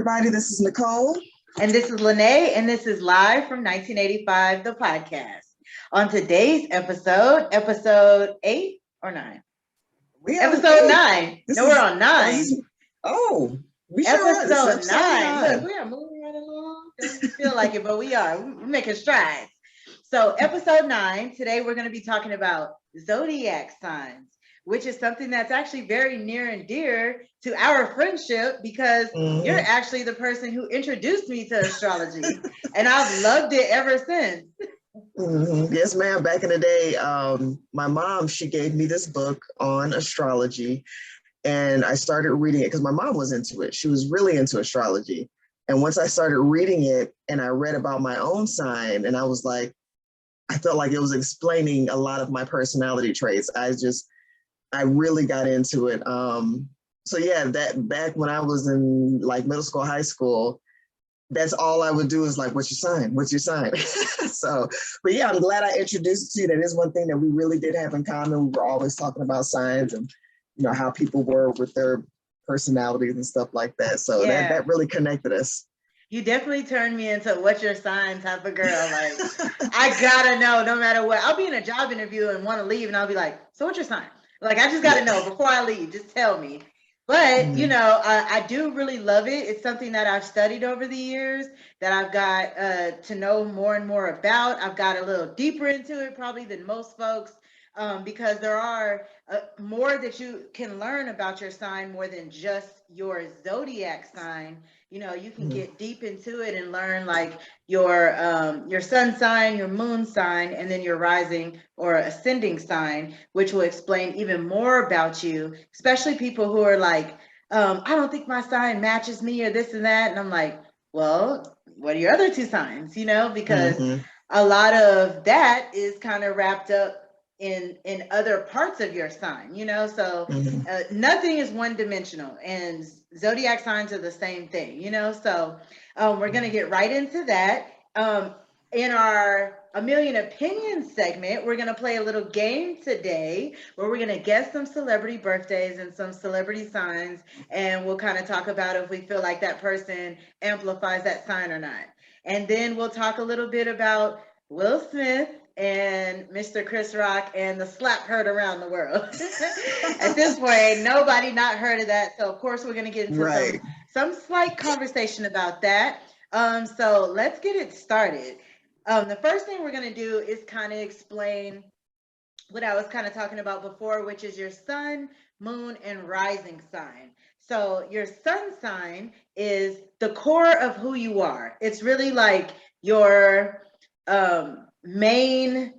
everybody. This is Nicole. And this is Lenee, and this is live from 1985, the podcast. On today's episode 8 or 9? Episode 9. We're on 9. We episode 9. Look, we are moving right along. Doesn't feel like it, but we are. We're making strides. So episode 9, today we're going to be talking about zodiac signs, which is something that's actually very near and dear to our friendship because you're actually the person who introduced me to astrology, and I've loved it ever since. Yes, ma'am. Back in the day, my mom, she gave me this book on astrology, and I started reading it because my mom was into it. She was really into astrology. And once I started reading it and I read about my own sign, and I was like, I felt like it was explaining a lot of my personality traits. I really got into it. So yeah, that back when I was in like middle school, high school, that's all I would do is like, what's your sign? What's your sign? So, but yeah, I'm glad I introduced you. That is one thing that we really did have in common. We were always talking about signs and, you know, how people were with their personalities and stuff like that. So yeah, that really connected us. You definitely turned me into what's your sign type of girl. Like, I gotta know no matter what. I'll be in a job interview and want to leave and I'll be like, so what's your sign? Like, I just got to know before I leave, just tell me. But, you know, I do really love it. It's something that I've studied over the years that I've got to know more and more about. I've got a little deeper into it probably than most folks because there are more that you can learn about your sign more than just your zodiac sign. You know, you can get deep into it and learn like your sun sign, your moon sign, and then your rising or ascending sign, which will explain even more about you, especially people who are like, I don't think my sign matches me or this and that. And I'm like, well, what are your other two signs? You know, because a lot of that is kind of wrapped up in other parts of your sign, you know, so nothing is one dimensional, and zodiac signs are the same thing, you know. So we're going to get right into that. In our A Million Opinions segment, we're going to play a little game today where we're going to guess some celebrity birthdays and some celebrity signs, and we'll kind of talk about if we feel like that person amplifies that sign or not. And then we'll talk a little bit about Will Smith and Mr. Chris Rock and the slap heard around the world. At this point, nobody not heard of that. So of course we're going to get into some slight conversation about that. So let's get it started. The first thing we're going to do is kind of explain what I was kind of talking about before, which is your sun, moon, and rising sign. So your sun sign is the core of who you are. It's really like your main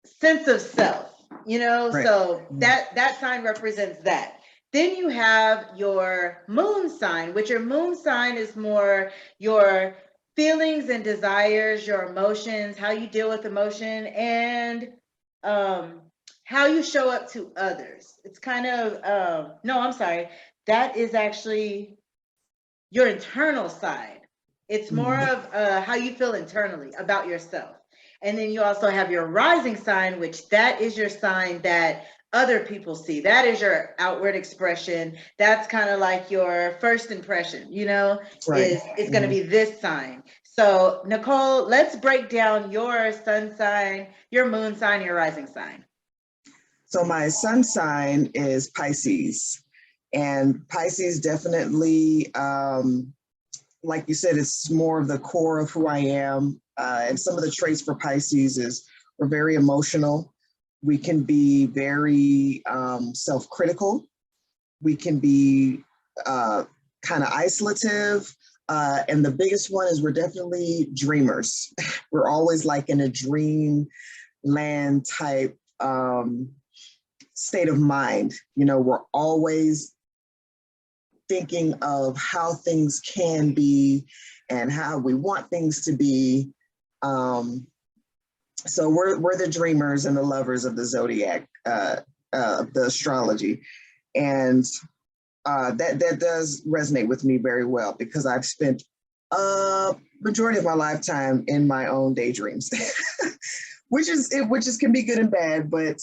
sense of self, you know. So that sign represents that. Then you have your moon sign, which your moon sign is more your feelings and desires, your emotions, how you deal with emotion, and how you show up to others. It's kind of that is actually your internal side. It's more of how you feel internally about yourself. And then you also have your rising sign, which that is your sign that other people see. That is your outward expression. That's kind of like your first impression, you know, it's going to be this sign. So Nicole, let's break down your sun sign, your moon sign, your rising sign. So my sun sign is Pisces, and Pisces definitely, like you said, it's more of the core of who I am. And some of the traits for Pisces is we're very emotional. We can be very self-critical. We can be kind of isolative. And the biggest one is we're definitely dreamers. We're always like in a dream land type state of mind. You know, we're always thinking of how things can be and how we want things to be. So we're the dreamers and the lovers of the zodiac, the astrology, and that does resonate with me very well because I've spent a majority of my lifetime in my own daydreams, which can be good and bad, but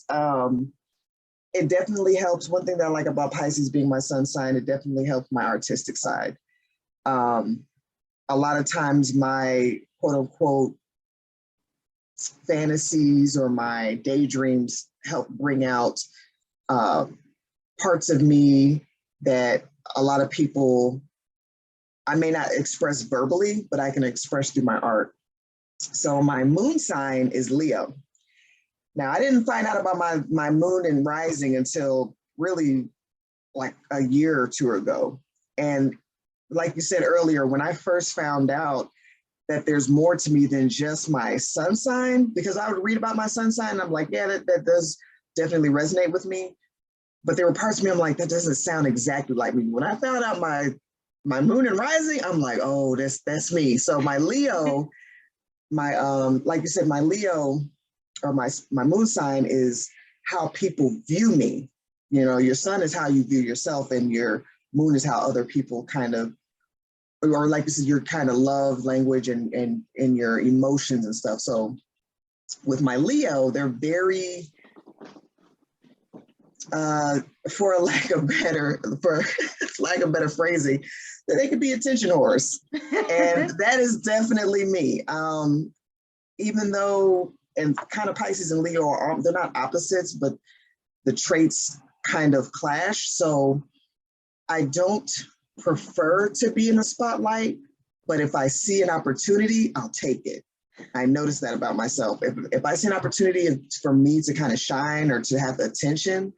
it definitely helps. One thing that I like about Pisces being my sun sign, it definitely helps my artistic side. A lot of times my quote unquote fantasies or my daydreams help bring out parts of me that a lot of people, I may not express verbally, but I can express through my art. So my moon sign is Leo. Now, I didn't find out about my moon and rising until really like a year or two ago. And like you said earlier, when I first found out that there's more to me than just my sun sign, because I would read about my sun sign and I'm like, yeah, that does definitely resonate with me. But there were parts of me, I'm like, that doesn't sound exactly like me. When I found out my moon and rising, I'm like, oh, that's me. So my Leo, my like you said, my Leo or my moon sign is how people view me. You know, your sun is how you view yourself, and your moon is how other people kind of, or like you said, your kind of love language and your emotions and stuff. So with my Leo, they're very, for lack of better phrasing, that they could be attention whores. And that is definitely me. Even though, and kind of Pisces and Leo are, they're not opposites, but the traits kind of clash. So I don't prefer to be in the spotlight, but if I see an opportunity, I'll take it. I noticed that about myself. If I see an opportunity for me to kind of shine or to have attention,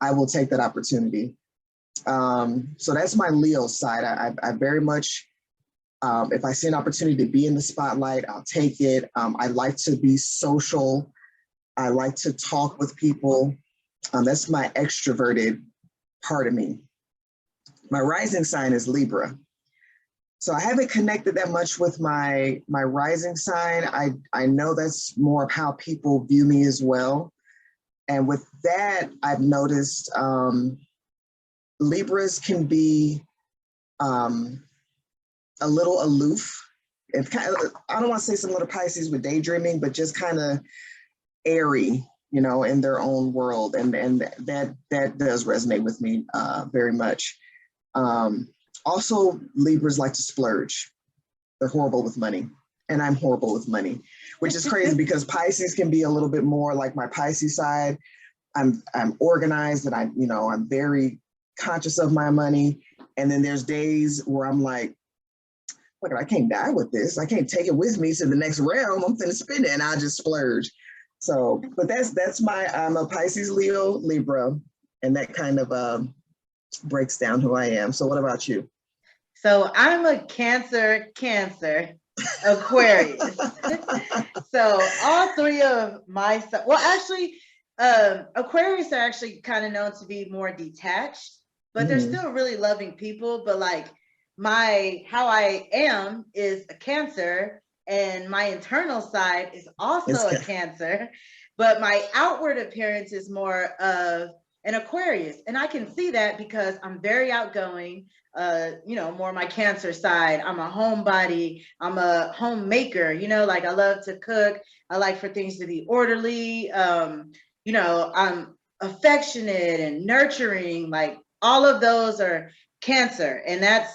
I will take that opportunity. So that's my Leo side. I very much, if I see an opportunity to be in the spotlight, I'll take it. I like to be social. I like to talk with people. That's my extroverted part of me. My rising sign is Libra. So I haven't connected that much with my rising sign. I know that's more of how people view me as well. And with that, I've noticed Libras can be a little aloof. And kind of, I don't want to say similar to Pisces with daydreaming, but just kind of airy, you know, in their own world. And that does resonate with me very much. Also, Libras like to splurge. They're horrible with money. And I'm horrible with money, which is crazy because Pisces can be a little bit more like my Pisces side. I'm organized and I'm very conscious of my money. And then there's days where I'm like, look, I can't die with this. I can't take it with me to the next realm. I'm gonna spend it and I'll just splurge. So, but I'm a Pisces, Leo, Libra, and that kind of breaks down who I am. So what about you? So I'm a Cancer, Aquarius. So all three of my, well, actually, Aquarius are actually kind of known to be more detached, but they're still really loving people. But like how I am is a Cancer, and my internal side is also a Cancer, but my outward appearance is more of an Aquarius. And I can see that because I'm very outgoing, more my Cancer side. I'm a homebody, I'm a homemaker, like I love to cook. I like for things to be orderly. I'm affectionate and nurturing, like all of those are Cancer. And that's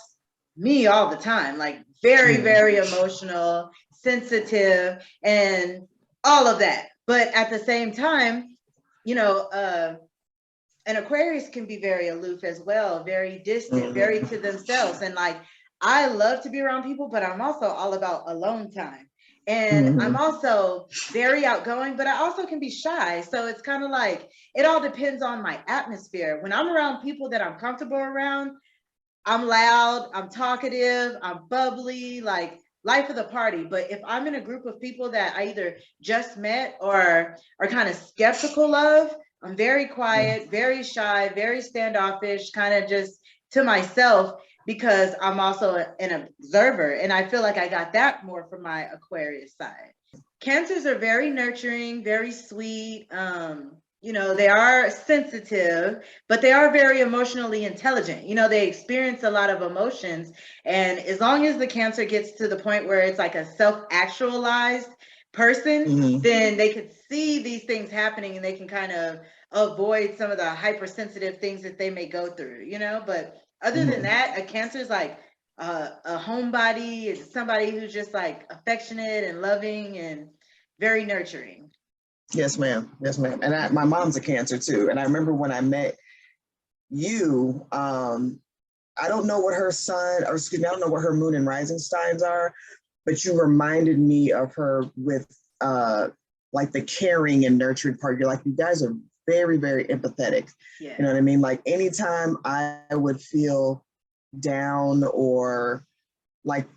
me all the time, like very, very emotional, sensitive, and all of that. But at the same time, an Aquarius can be very aloof as well, very distant, very to themselves. And like, I love to be around people, but I'm also all about alone time. And I'm also very outgoing, but I also can be shy. So it's kind of like, it all depends on my atmosphere. When I'm around people that I'm comfortable around, I'm loud, I'm talkative, I'm bubbly, like life of the party. But if I'm in a group of people that I either just met or are kind of skeptical of, I'm very quiet, very shy, very standoffish, kind of just to myself, because I'm also an observer. And I feel like I got that more from my Aquarius side. Cancers are very nurturing, very sweet. They are sensitive, but they are very emotionally intelligent. They experience a lot of emotions. And as long as the Cancer gets to the point where it's like a self-actualized person, then they could see these things happening and they can kind of avoid some of the hypersensitive things that they may go through, but other than that, a Cancer is like, a homebody? Is it somebody who's just like affectionate and loving and very nurturing? Yes, ma'am. Yes, ma'am. And my mom's a Cancer too. And I remember when I met you, I don't know what her sun, or excuse me, I don't know what her moon and rising signs are, but you reminded me of her with like the caring and nurturing part. You're like, you guys are very, very empathetic. Yeah. You know what I mean? Like anytime I would feel down or like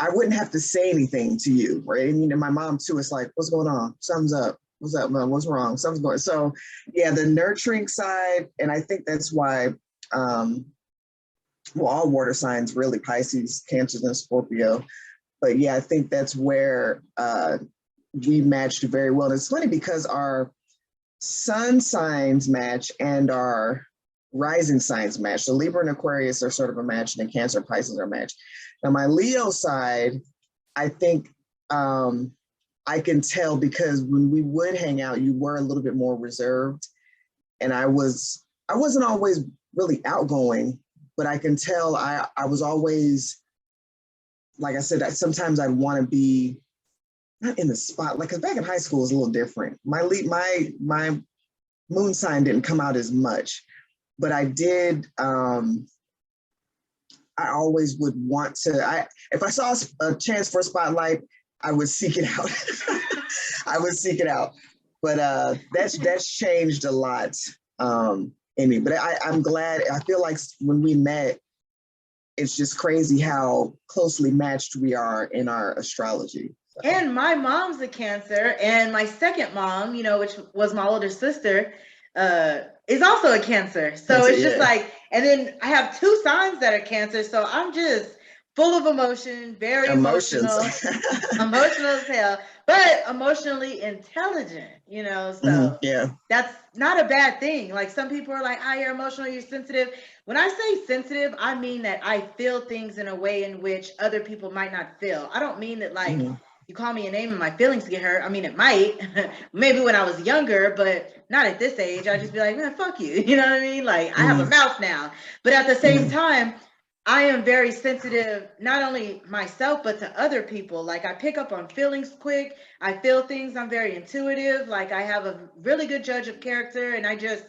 I wouldn't have to say anything to you, right? And my mom too is like, what's going on? Something's up. What's up, Mom? What's wrong? Something's going. So yeah, the nurturing side, and I think that's why well, all water signs really, Pisces, Cancer, and Scorpio. But yeah, I think that's where we matched very well. And it's funny because our sun signs match and our rising signs match. So Libra and Aquarius are sort of a match, and then Cancer and Pisces are a match. Now my Leo side, I think I can tell because when we would hang out, you were a little bit more reserved, and I wasn't always really outgoing, but I can tell I was always, like I said, sometimes I'd want to be not in the spotlight, because back in high school it was a little different. My moon sign didn't come out as much, but I did. I always would want to. If I saw a chance for a spotlight, I would seek it out. I would seek it out. But that's changed a lot in me. But I'm glad. I feel like when we met, it's just crazy how closely matched we are in our astrology. So. And my mom's a Cancer, and my second mom, which was my older sister, is also a Cancer. So it's just like, and then I have two signs that are Cancer. So I'm just full of emotion, very emotional, emotional as hell, but emotionally intelligent, so yeah, that's not a bad thing. Like some people are like, you're emotional, you're sensitive. When I say sensitive, I mean that I feel things in a way in which other people might not feel. I don't mean that like, you call me a name and my feelings get hurt. I mean, it might, maybe when I was younger, but not at this age. I'd just be like, man, fuck you. You know what I mean? Like I have a mouth now, but at the same time, I am very sensitive, not only myself, but to other people. Like I pick up on feelings quick. I feel things. I'm very intuitive. Like I have a really good judge of character, and I just,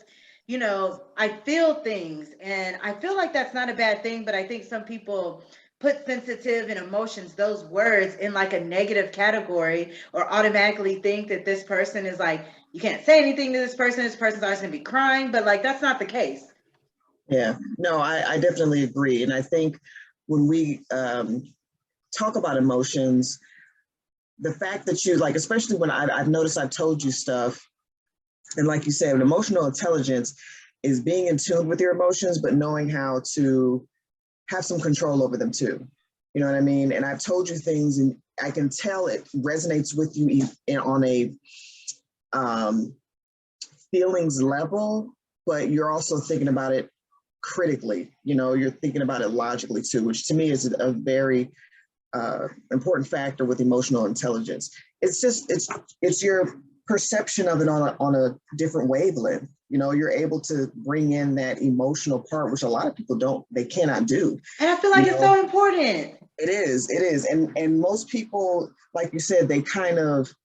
I feel things, and I feel like that's not a bad thing. But I think some people put sensitive and emotions, those words, in like a negative category, or automatically think that this person is like, you can't say anything to this person's always gonna be crying, but like that's not the case. Yeah, no, I definitely agree. And I think when we talk about emotions, the fact that you like, especially when I've noticed I've told you stuff, and like you said, emotional intelligence is being in tune with your emotions, but knowing how to have some control over them too. You know what I mean? And I've told you things, and I can tell it resonates with you on a feelings level, but you're also thinking about it critically. You're thinking about it logically too, which to me is a very important factor with emotional intelligence. It's just it's your perception of it on a different wavelength. You're able to bring in that emotional part, which a lot of people they cannot do. And I feel like it's so important. It is. And most people, like you said, they kind of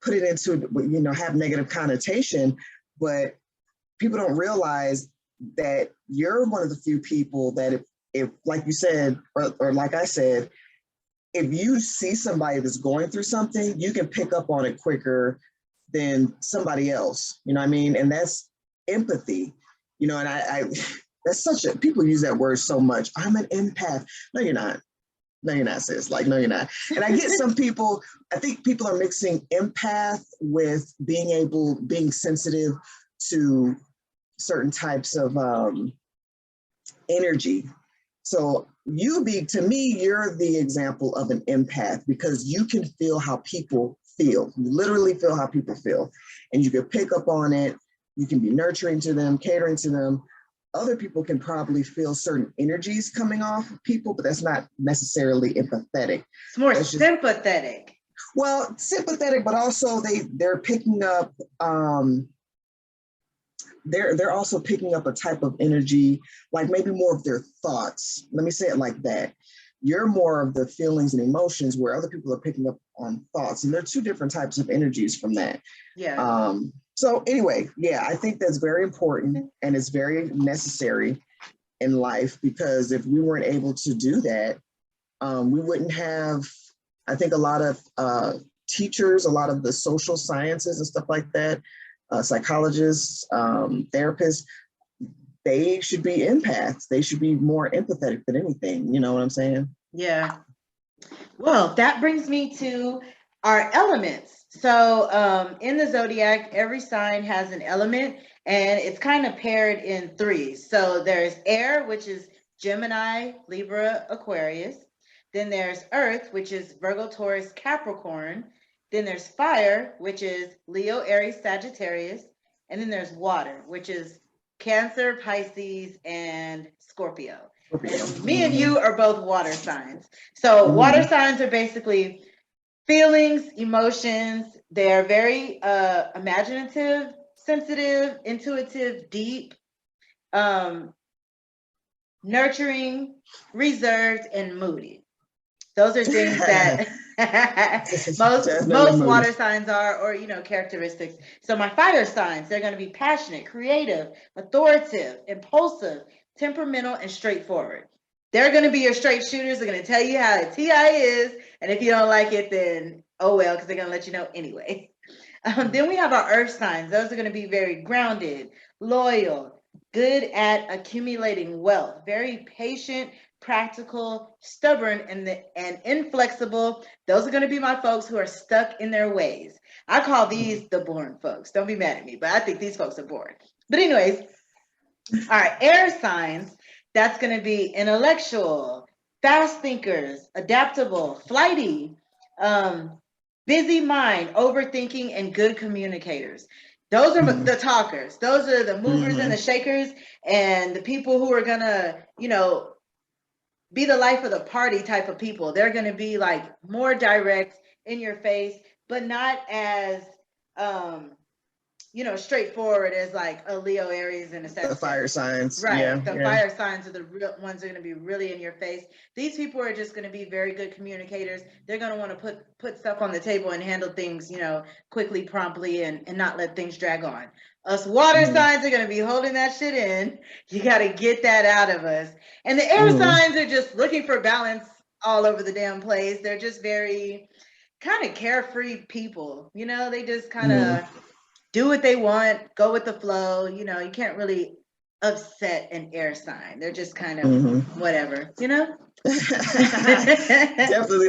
put it into, have negative connotation, but people don't realize that you're one of the few people that if like you said, or like I said, if you see somebody that's going through something, you can pick up on it quicker than somebody else. You know what I mean? And that's empathy. And I that's people use that word so much. I'm an empath. No, you're not. No, you're not, sis. Like, no, you're not. And I get some people, I think people are mixing empath with being sensitive to certain types of energy. So to me, you're the example of an empath, because you can feel how people feel. You literally feel how people feel, and you can pick up on it. You can be nurturing to them, catering to them. Other people can probably feel certain energies coming off of people, but that's not necessarily empathetic. It's more sympathetic. Sympathetic, but also they're picking up they're also picking up a type of energy, like maybe more of their thoughts. Let me say it like that. You're more of the feelings and emotions, where other people are picking up on thoughts, and there are two different types of energies from that. Yeah. So anyway, yeah, I think that's very important, and it's very necessary in life, because if we weren't able to do that, we wouldn't have, I think, a lot of teachers, a lot of the social sciences and stuff like that, psychologists, therapists, they should be empaths. They should be more empathetic than anything. You know what I'm saying? Yeah. Well, that brings me to our elements. So in the zodiac, every sign has an element, and it's kind of paired in threes. So there's air, which is Gemini, Libra, Aquarius. Then there's earth, which is Virgo, Taurus, Capricorn. Then there's fire, which is Leo, Aries, Sagittarius. And then there's water, which is Cancer, Pisces, and Scorpio. And me and you are both water signs. So water signs are basically feelings, emotions. They're very imaginative, sensitive, intuitive, deep, nurturing, reserved, and moody. Those are things that most water signs are, or characteristics. So my fire signs, they're going to be passionate, creative, authoritative, impulsive, temperamental, and straightforward. They're going to be your straight shooters. They're going to tell you how a TI is, and if you don't like it, then oh well, because they're going to let you know anyway. Then we have our earth signs. Those are going to be very grounded, loyal, good at accumulating wealth, very patient, practical, stubborn, and inflexible. Those are going to be my folks who are stuck in their ways. I call these the boring folks. Don't be mad at me, but I think these folks are boring. But anyways, all right, air signs, that's going to be intellectual, fast thinkers, adaptable, flighty, busy mind, overthinking, and good communicators. Those are the talkers. Those are the movers and the shakers, and the people who are going to, be the life of the party type of people. They're going to be like more direct, in your face, but not as straightforward as like a Leo, Aries, and a Sagittarius. The fire signs. Right. Yeah, the fire signs are the real ones that are going to be really in your face. These people are just going to be very good communicators. They're going to want to put stuff on the table and handle things, quickly, promptly, and not let things drag on. Us water signs are going to be holding that shit in. You got to get that out of us. And the air signs are just looking for balance all over the damn place. They're just very kind of carefree people. They just kind of do what they want, go with the flow. You can't really upset an air sign. They're just kind of whatever, Definitely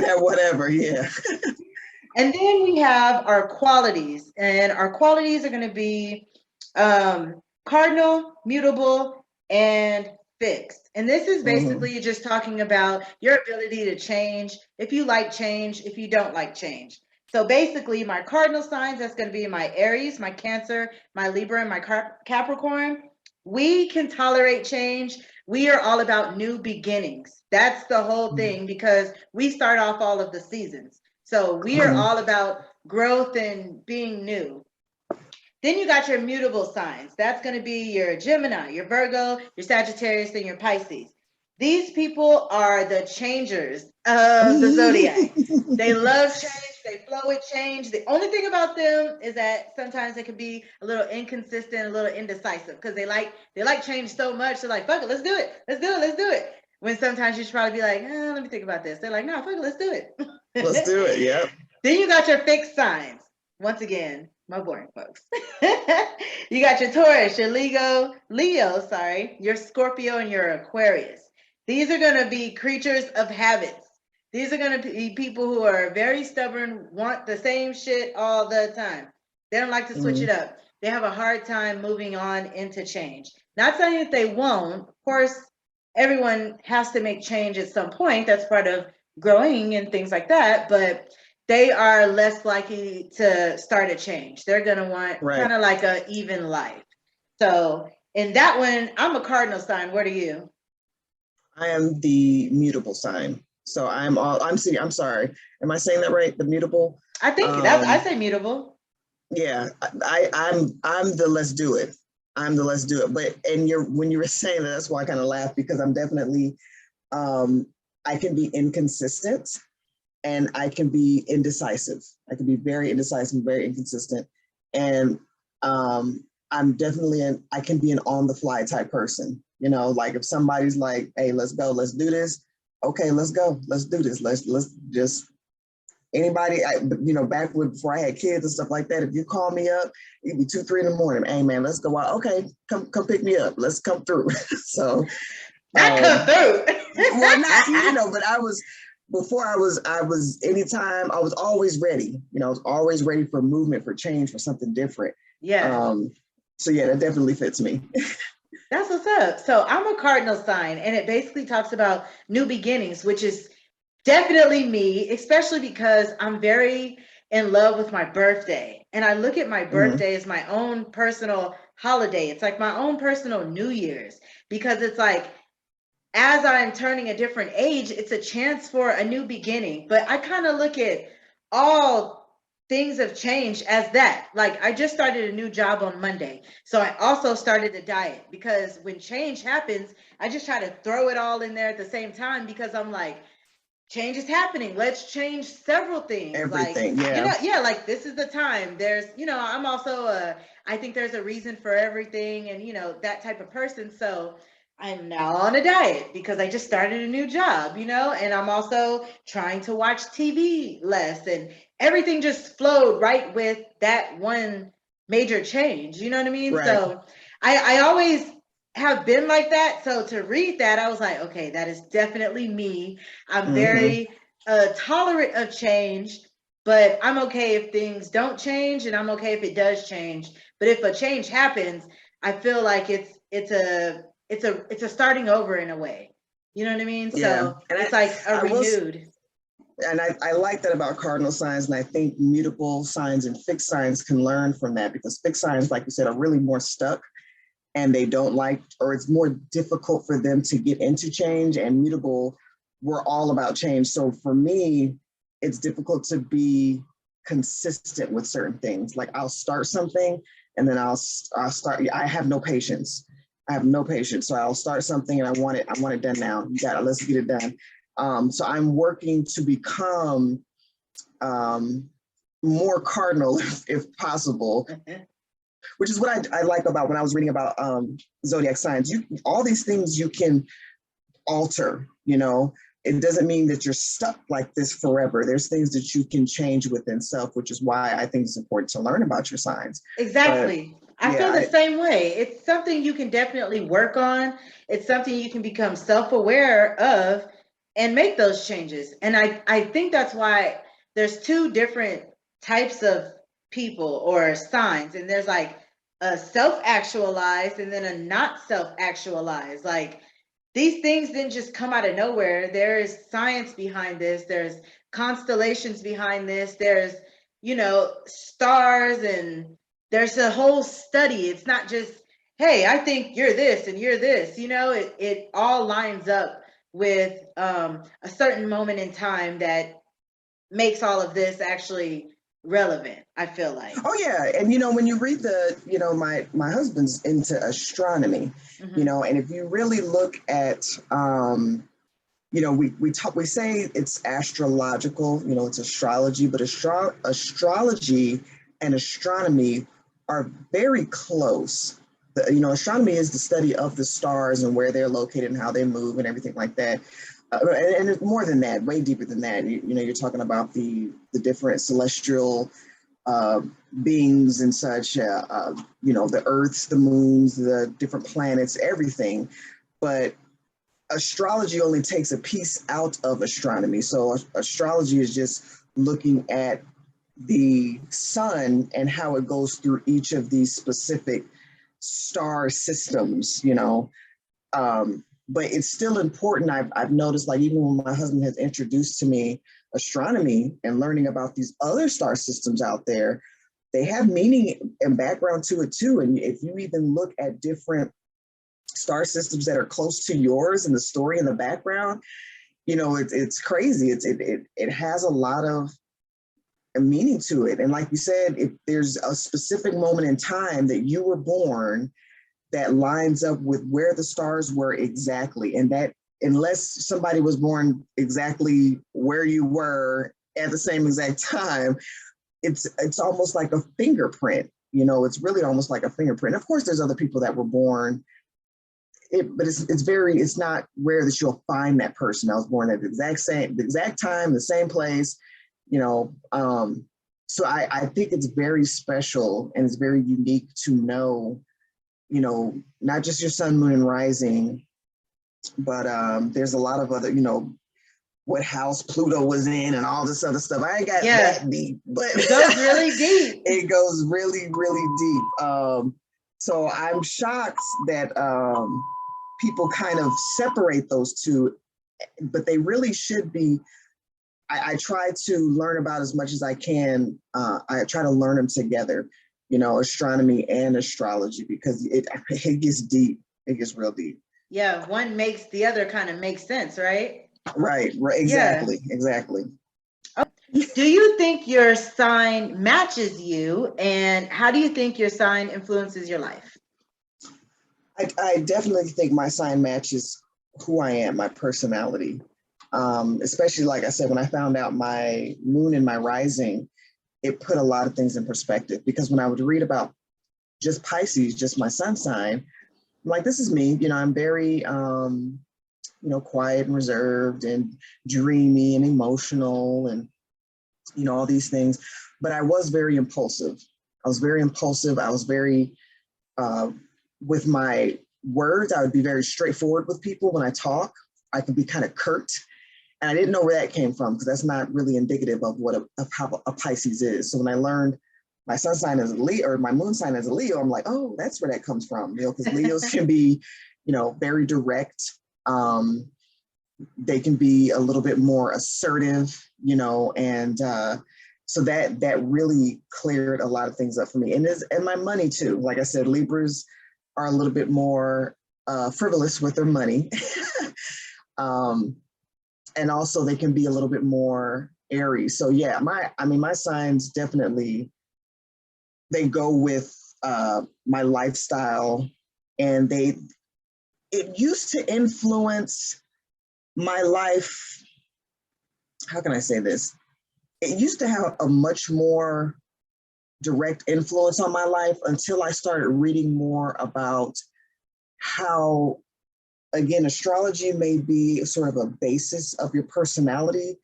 that whatever, yeah. And then we have our qualities, and our qualities are going to be cardinal, mutable, and fixed. And this is basically just talking about your ability to change, if you like change, if you don't like change. So basically my cardinal signs, that's going to be my Aries, my Cancer, my Libra, and my Capricorn. We can tolerate change. We are all about new beginnings. That's the whole thing, because we start off all of the seasons. So we are all about growth and being new. Then you got your mutable signs. That's going to be your Gemini, your Virgo, your Sagittarius, and your Pisces. These people are the changers of the zodiac. They love change. They flow with change. The only thing about them is that sometimes they can be a little inconsistent, a little indecisive, because they like change so much. They're like, fuck it, let's do it. Let's do it. Let's do it. When sometimes you should probably be like, let me think about this. They're like, no, fuck it, let's do it. Let's do it, yep. Then you got your fixed signs. Once again, my boring folks. You got your Taurus, your Leo, your Scorpio, and your Aquarius. These are going to be creatures of habits. These are going to be people who are very stubborn, want the same shit all the time. They don't like to switch it up. They have a hard time moving on into change. Not saying that they won't. Of course, everyone has to make change at some point. That's part of growing and things like that. But they are less likely to start a change. They're going to want kind of like an even life. So in that one, I'm a cardinal sign. What are you? I am the mutable sign. So I'm sorry. Am I saying that right? The mutable? I think I say mutable. Yeah, I'm the let's do it. I'm the let's do it. But when you were saying that, that's why I kind of laughed, because I'm definitely I can be inconsistent and I can be indecisive. I can be very indecisive, very inconsistent. And I'm definitely I can be an on the fly type person. You know, like if somebody's like, hey, let's go, let's do this. Okay, let's go, let's do this. Let's just anybody, back before I had kids and stuff like that, if you call me up, it'd be 2, 3 in the morning. Hey man, let's go out. Okay, come pick me up. Let's come through. So that come through. well, not but before I was anytime I was always ready. I was always ready for movement, for change, for something different. Yeah. So yeah, that definitely fits me. That's what's up. So I'm a cardinal sign, and it basically talks about new beginnings, which is definitely me, especially because I'm very in love with my birthday. And I look at my birthday as my own personal holiday. It's like my own personal New Year's, because it's like, as I'm turning a different age, it's a chance for a new beginning. But I kind of look at all things have changed as that. Like, I just started a new job on Monday. So I also started a diet, because when change happens, I just try to throw it all in there at the same time, because I'm like, change is happening. Let's change several things. Everything, like, like this is the time. There's, I'm also I think there's a reason for everything, and that type of person. So I'm now on a diet because I just started a new job, and I'm also trying to watch TV less, and everything just flowed right with that one major change. You know what I mean? Right. So I always have been like that. So to read that, I was like, okay, that is definitely me. I'm very tolerant of change, but I'm okay if things don't change, and I'm okay if it does change. But if a change happens, I feel like it's a starting over in a way. You know what I mean? Yeah. So it's like a renewed. And I like that about cardinal signs, and I think mutable signs and fixed signs can learn from that, because fixed signs, like you said, are really more stuck, and they don't like, or it's more difficult for them to get into change. And mutable, we're all about change. So for me, it's difficult to be consistent with certain things. Like I'll start something and then I'll start, I have no patience. So I'll start something and I want it done now. Let's get it done. So I'm working to become more cardinal if possible. Which is what I like about when I was reading about zodiac signs. All these things you can alter, It doesn't mean that you're stuck like this forever. There's things that you can change within self, which is why I think it's important to learn about your signs. Exactly. I feel the same way. It's something you can definitely work on. It's something you can become self-aware of and make those changes. And I think that's why there's two different types of people or signs. And there's like a self-actualized and then a not self-actualized. Like, these things didn't just come out of nowhere. There is science behind this. There's constellations behind this. There's, stars, and there's a whole study. It's not just, hey, I think you're this and you're this. It all lines up with a certain moment in time that makes all of this actually relevant, I feel like. Oh yeah. And when you read my husband's into astronomy, and if you really look at we say it's astrological, it's astrology, but astrology and astronomy are very close. Astronomy is the study of the stars and where they're located and how they move and everything like that. And it's more than that, way deeper than that. You're talking about the different celestial beings and such, the Earths, the moons, the different planets, everything. But astrology only takes a piece out of astronomy. So astrology is just looking at the sun and how it goes through each of these specific star systems, but it's still important. I've noticed, like, even when my husband has introduced to me astronomy and learning about these other star systems out there, they have meaning and background to it too. And if you even look at different star systems that are close to yours and the story in the background, it's crazy. It has a lot of meaning to it. And like you said, if there's a specific moment in time that you were born that lines up with where the stars were exactly. And that unless somebody was born exactly where you were at the same exact time, it's almost like a fingerprint. You know, it's really almost like a fingerprint. Of course, there's other people that were born, but it's not rare that you'll find that person that was born at the exact time, the same place, you know. So I think it's very special and it's very unique to know, you know, not just your sun, moon, and rising, but there's a lot of other, you know, what house Pluto was in and all this other stuff. I ain't got that deep, but it goes really deep. It goes really, really deep. So I'm shocked that people kind of separate those two, but they really should be. I try to learn about as much as I can. I try to learn them together, you know, astronomy and astrology, because it gets deep. It gets real deep. Yeah, one makes the other kind of makes sense, right? Right, exactly, exactly. Do you think your sign matches you, and how do you think your sign influences your life? I definitely think my sign matches who I am, my personality. Especially, like I said, when I found out my moon and my rising, it put a lot of things in perspective, because when I would read about just Pisces, just my sun sign, I'm like, this is me. You know, I'm very you know, quiet and reserved and dreamy and emotional and, you know, all these things. But I was very impulsive. I was very, with my words, I would be very straightforward with people. When I talk, I could be kind of curt. And I didn't know where that came from, because that's not really indicative of how a Pisces is. So when I learned my sun sign as a Leo, or my moon sign as a Leo, I'm like, oh, that's where that comes from. You know, because Leos can be, you know, very direct. They can be a little bit more assertive, you know, and so that really cleared a lot of things up for me. And my money too. Like I said, Libras are a little bit more frivolous with their money. And also they can be a little bit more airy. So yeah, my signs definitely, they go with my lifestyle, and it used to influence my life. How can I say this? It used to have a much more direct influence on my life until I started reading more about how, again, astrology may be sort of a basis of your personality,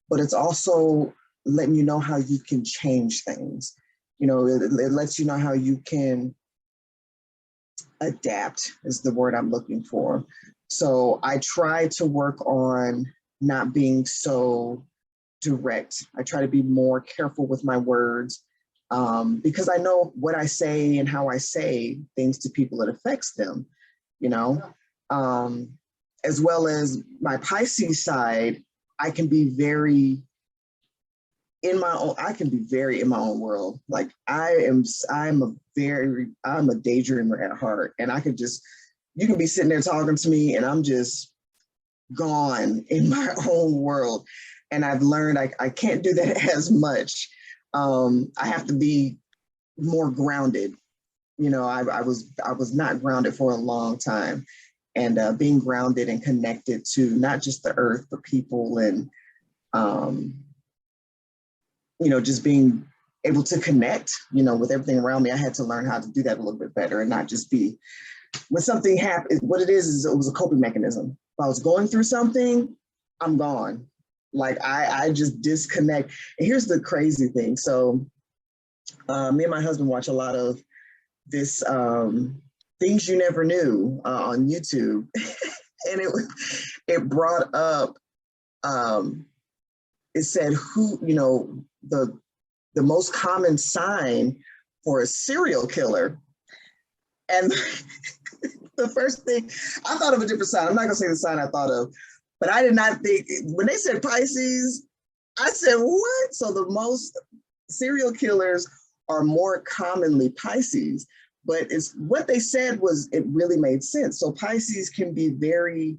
but it's also letting you know how you can change things. You know, it lets you know how you can adapt, is the word I'm looking for. So I try to work on not being so direct. I try to be more careful with my words, because I know what I say and how I say things to people, it affects them, you know. As well as my Pisces side, I can be very in my own world. Like I'm a daydreamer at heart, and you can be sitting there talking to me and I'm just gone in my own world. And I've learned I can't do that as much. I have to be more grounded. You know, I was not grounded for a long time, and being grounded and connected to not just the earth, but people, and you know, just being able to connect, you know, with everything around me. I had to learn how to do that a little bit better, and not just be, when something happened, what it is it was a coping mechanism. If I was going through something, I'm gone. Like I just disconnect. And here's the crazy thing. So me and my husband watch a lot of this Things You Never Knew on YouTube. And it brought up, it said who, you know, the most common sign for a serial killer. And the first thing, I thought of a different sign. I'm not gonna say the sign I thought of, but I did not think, when they said Pisces, I said, what? So the most serial killers are more commonly Pisces, but it's what they said was, it really made sense. So Pisces can be very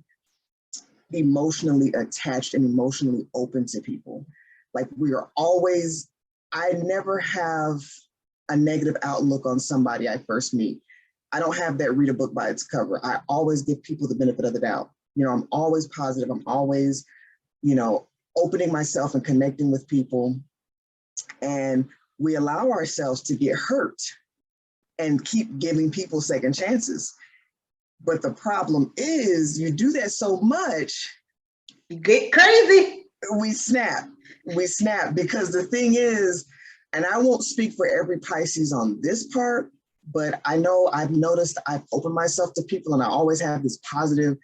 emotionally attached and emotionally open to people. Like I never have a negative outlook on somebody I first meet. I don't have that read a book by its cover. I always give people the benefit of the doubt. You know, I'm always positive. I'm always, you know, opening myself and connecting with people. And we allow ourselves to get hurt and keep giving people second chances. But the problem is you do that so much, you get crazy. We snap because the thing is, and I won't speak for every Pisces on this part, but I know I've noticed I've opened myself to people and I always have this positive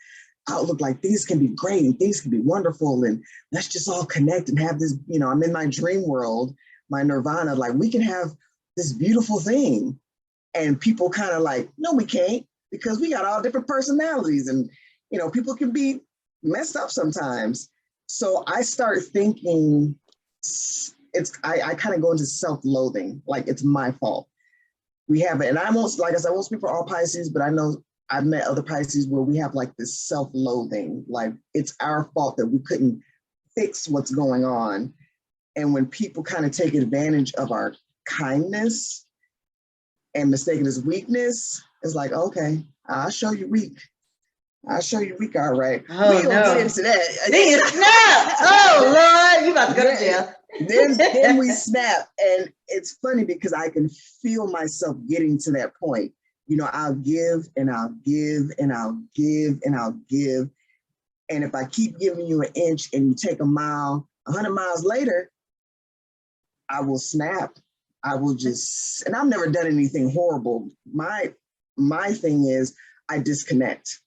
outlook, like things can be great and things can be wonderful and let's just all connect and have this, you know, I'm in my dream world, my nirvana, like we can have this beautiful thing. And people kind of like, no, we can't, because we got all different personalities and, you know, people can be messed up sometimes. So I start thinking I kind of go into self-loathing, like it's my fault. We have it, and I won't, like I said, I won't speak for all Pisces, but I know I've met other Pisces where we have like this self-loathing, like it's our fault that we couldn't fix what's going on. And when people kind of take advantage of our kindness and mistake it as weakness, it's like, okay, I'll show you weak. I'll show you weak, all right. Oh, we don't get into that. Then snap. Oh, Lord, you about to go to jail. then we snap. And it's funny because I can feel myself getting to that point. You know, I'll give and I'll give and I'll give and I'll give. And if I keep giving you an inch and you take a mile, 100 miles later, I will snap. I will just, and I've never done anything horrible. My thing is I disconnect.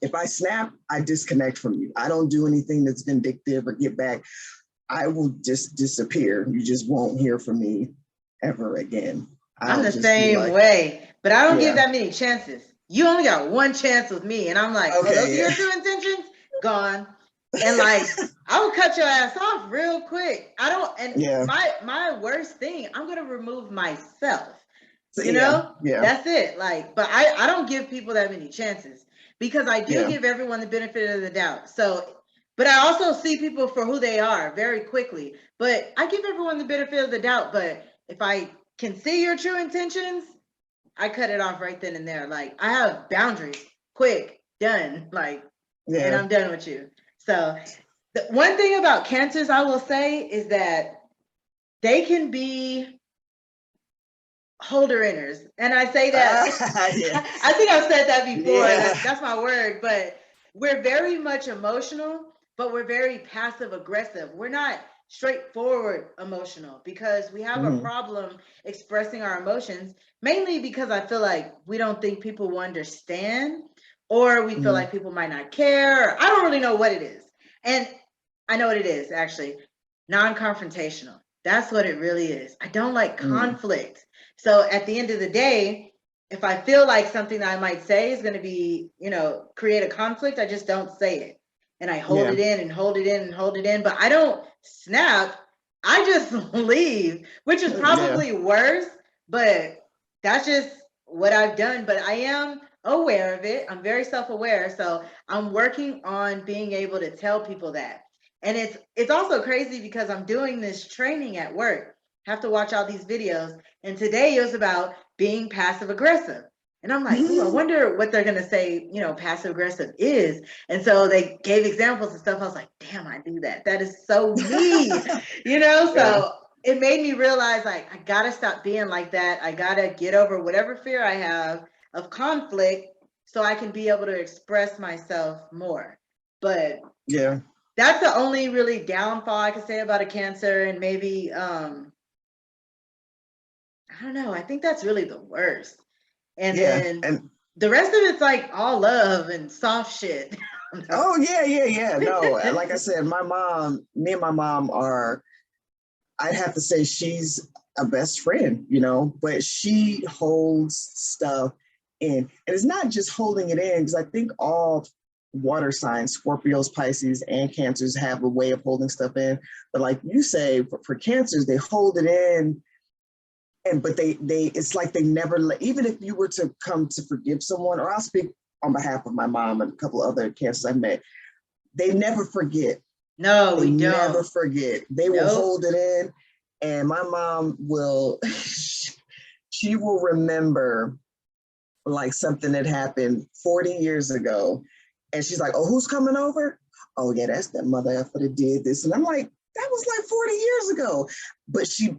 If I snap, I disconnect from you. I don't do anything that's vindictive or get back. I will just disappear. You just won't hear from me ever again. I'm the same way, but I don't give that many chances. You only got one chance with me. And I'm like, okay, those are your true intentions? Gone. And like, I will cut your ass off real quick. I don't, and my worst thing, I'm going to remove myself. You know, that's it. Like, but I don't give people that many chances because I do give everyone the benefit of the doubt. So, but I also see people for who they are very quickly, but I give everyone the benefit of the doubt. But if I can see your true intentions, I cut it off right then and there. Like I have boundaries, quick, done, like, and I'm done with you. So the one thing about Cancers I will say is that they can be holder-inners. And I say that, I think I've said that before, that's my word, but we're very much emotional, but we're very passive aggressive. We're not straightforward emotional because we have a problem expressing our emotions, mainly because I feel like we don't think people will understand, or we feel like people might not care. I don't really know what it is. And I know what it is, actually. Non-confrontational. That's what it really is. I don't like conflict. So at the end of the day, if I feel like something that I might say is going to be, you know, create a conflict, I just don't say it. And I hold it in and hold it in and hold it in. But I don't snap. I just leave, which is probably worse. But that's just what I've done. But I am aware of it. I'm very self-aware. So I'm working on being able to tell people that. And it's also crazy because I'm doing this training at work. Have to watch all these videos. And today it was about being passive aggressive. And I'm like, I wonder what they're going to say, you know, passive aggressive is. And so they gave examples and stuff. I was like, damn, I do that. That is so me, you know? So it made me realize, like, I got to stop being like that. I got to get over whatever fear I have of conflict so I can be able to express myself more. But that's the only really downfall I can say about a Cancer. And maybe, I don't know. I think that's really the worst. And then the rest of it's like all love and soft shit. No, like I said, me and my mom are, I'd have to say she's a best friend, you know, but she holds stuff in. And it's not just holding it in, because I think all water signs, Scorpios, Pisces, and Cancers have a way of holding stuff in. But like you say, for Cancers, they hold it in. But they it's like they never let, even if you were to come to forgive someone, or I'll speak on behalf of my mom and a couple of other Cancers I met, they never forget. No, they we don't. Never forget. They will hold it in. And my mom will, she will remember like something that happened 40 years ago. And she's like, oh, who's coming over? Oh yeah, that's that mother effer that did this. And I'm like, that was like 40 years ago. But she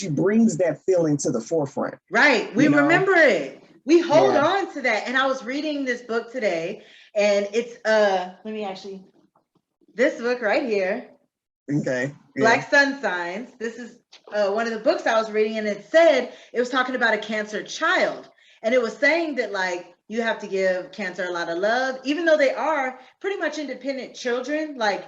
brings that feeling to the forefront. Right. We remember it. We hold on to that. And I was reading this book today, and it's this book right here. Okay. Black Sun Signs. This is one of the books I was reading, and it was talking about a Cancer child. And it was saying that, like, you have to give Cancer a lot of love, even though they are pretty much independent children, like,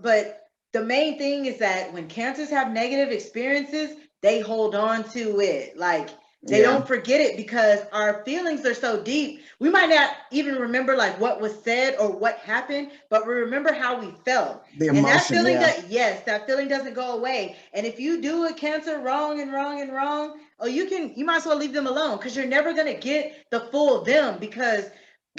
but the main thing is that when Cancers have negative experiences, they hold on to it. Like, they don't forget it, because our feelings are so deep. We might not even remember like what was said or what happened, but we remember how we felt. The emotion, and that feeling that feeling doesn't go away. And if you do a Cancer wrong, you might as well leave them alone, because you're never gonna get the full them, because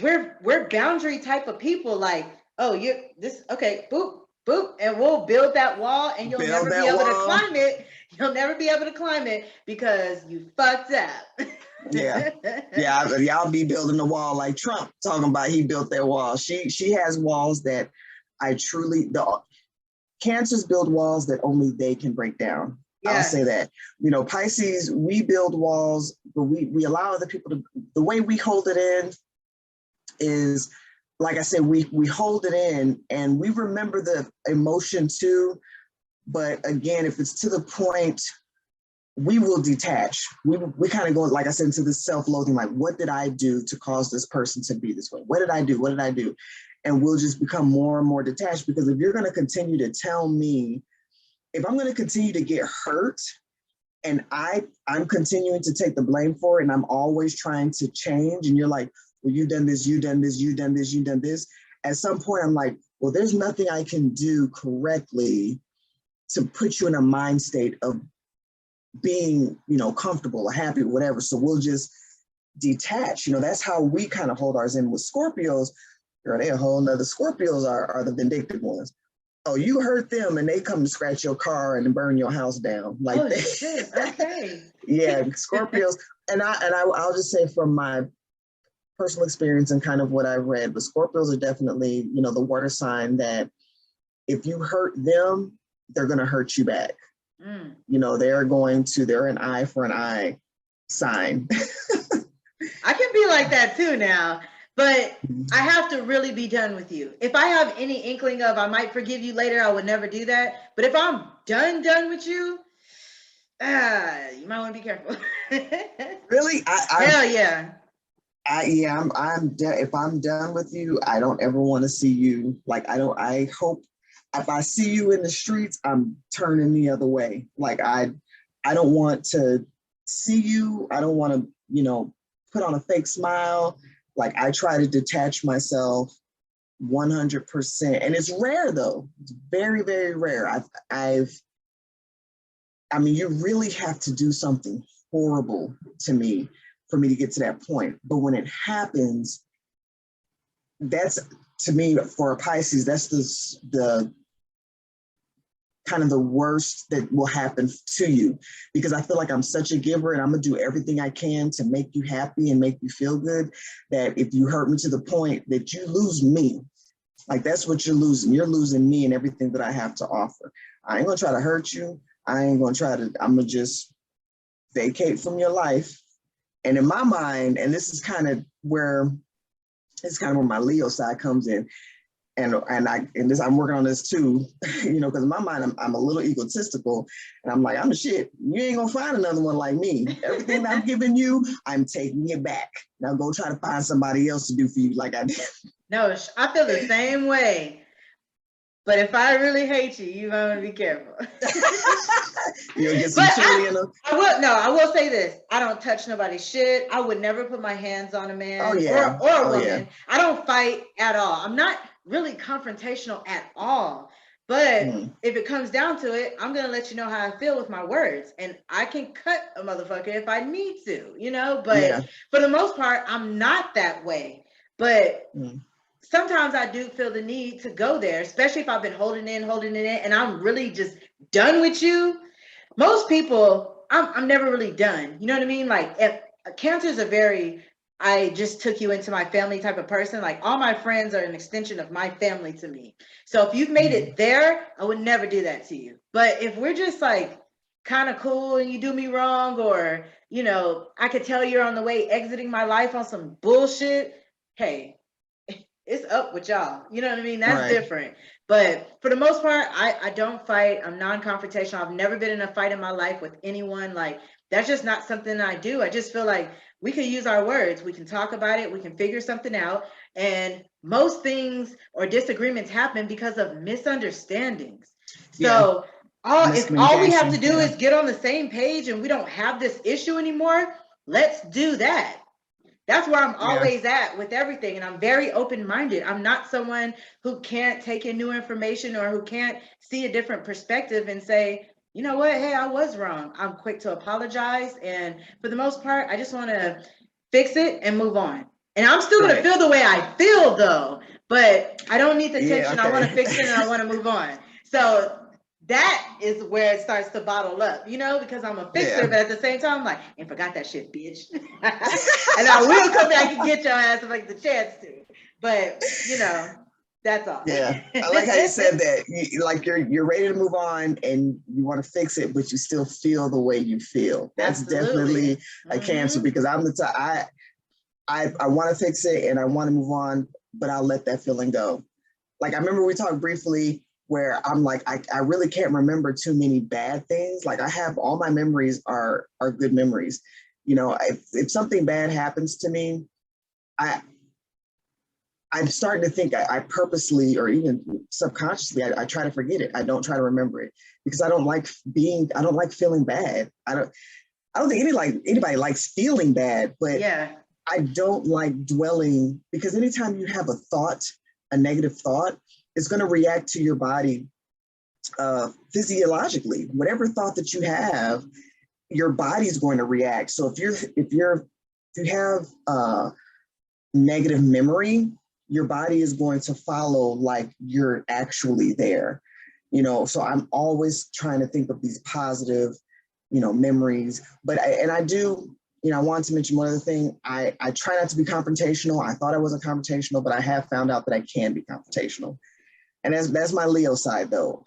we're boundary type of people. Like, oh, boop, boop, and we'll build that wall, and you'll never be able to climb it. You'll never be able to climb it because you fucked up. Y'all be building the wall like Trump talking about he built that wall. She has walls that Cancers build walls that only they can break down. I'll say that. Pisces, we build walls, but we allow other people to. The way we hold it in is, like I said, we hold it in and we remember the emotion too. But again, if it's to the point, we will detach. We kind of go, like I said, into this self-loathing, like, what did I do to cause this person to be this way? What did I do? What did I do? And we'll just become more and more detached, because if you're going to continue to tell me, if I'm going to continue to get hurt and I'm continuing to take the blame for it, and I'm always trying to change, and you're like, well, you done this, you done this, you done this, you done this. At some point, I'm like, well, there's nothing I can do correctly to put you in a mind state of being, comfortable or happy or whatever. So we'll just detach. That's how we kind of hold ours in. With Scorpios, girl, they're a whole nother. Scorpios are the vindictive ones. Oh, you hurt them and they come to scratch your car and burn your house down. Like, shit. Okay. Yeah, Scorpios. And I'll just say from my personal experience and kind of what I read, but Scorpios are definitely, the water sign that if you hurt them, they're going to hurt you back. They're an eye for an eye sign. I can be like that too now, but I have to really be done with you. If I have any inkling of I might forgive you later, I would never do that. But if I'm done with you, you might want to be careful. Really? Hell yeah. If I'm done with you, I don't ever want to see you. Like, I hope if I see you in the streets, I'm turning the other way. Like, I don't want to see you. I don't want to, put on a fake smile. Like, I try to detach myself 100%. And it's rare though. It's very, very rare. You really have to do something horrible to me for me to get to that point. But when it happens, that's, to me, for a Pisces, that's the kind of the worst that will happen to you, because I feel like I'm such a giver and I'm gonna do everything I can to make you happy and make you feel good, that if you hurt me to the point that you lose me, like, that's what you're losing. You're losing me and everything that I have to offer. I ain't gonna try to hurt you. I'm gonna just vacate from your life. And in my mind, and this is kind of where my Leo side comes in. And I'm working on this too, because in my mind, I'm a little egotistical, and I'm like, I'm the shit. You ain't gonna find another one like me. Everything that I'm giving you, I'm taking it back. Now go try to find somebody else to do for you like I did. No, I feel the same way. But if I really hate you, you might want to be careful. You'll get some chili in them. I will say this. I don't touch nobody's shit. I would never put my hands on a man or a woman. Yeah. I don't fight at all. I'm not really confrontational at all. But if it comes down to it, I'm going to let you know how I feel with my words. And I can cut a motherfucker if I need to, But for the most part, I'm not that way. But sometimes I do feel the need to go there, especially if I've been holding it in, and I'm really just done with you. Most people, I'm never really done. You know what I mean? Like, if Cancers are very, I just took you into my family type of person. Like all my friends are an extension of my family to me. So if you've made it there, I would never do that to you. But if we're just like kind of cool and you do me wrong, or, you know, I could tell you're on the way exiting my life on some bullshit, hey, it's up with y'all. You know what I mean? That's different. But for the most part, I don't fight. I'm non-confrontational. I've never been in a fight in my life with anyone. Like, that's just not something I do. I just feel like we could use our words. We can talk about it. We can figure something out. And most things or disagreements happen because of misunderstandings. So if all we have to do is get on the same page and we don't have this issue anymore, let's do that. That's where I'm always at with everything. And I'm very open-minded. I'm not someone who can't take in new information or who can't see a different perspective and say, you know what, hey, I was wrong. I'm quick to apologize. And for the most part, I just want to fix it and move on. And I'm still going to feel the way I feel, though. But I don't need the tension. I want to fix it and I want to move on. So that is where it starts to bottle up, you know, because I'm a fixer, but at the same time, I'm like, and forgot that shit, bitch. And I will come back and get your ass if I get the chance to. But, you know, that's all. Yeah, I like how you said that. You're ready to move on and you want to fix it, but you still feel the way you feel. That's definitely a Cancer, because I'm the type, I want to fix it and I want to move on, but I'll let that feeling go. Like, I remember we talked briefly where I'm like, I really can't remember too many bad things. Like, I have all my memories are good memories. You know, if something bad happens to me, I'm starting to think I purposely or even subconsciously, I try to forget it. I don't try to remember it because I don't like feeling bad. I don't think anybody likes feeling bad, but I don't like dwelling, because anytime you have a negative thought, it's going to react to your body physiologically. Whatever thought that you have, your body's going to react. So if you have negative memory, your body is going to follow like you're actually there. You know, so I'm always trying to think of these positive, you know, memories. But I do, you know, I wanted to mention one other thing. I try not to be confrontational. I thought I wasn't confrontational, but I have found out that I can be confrontational. And that's my Leo side, though.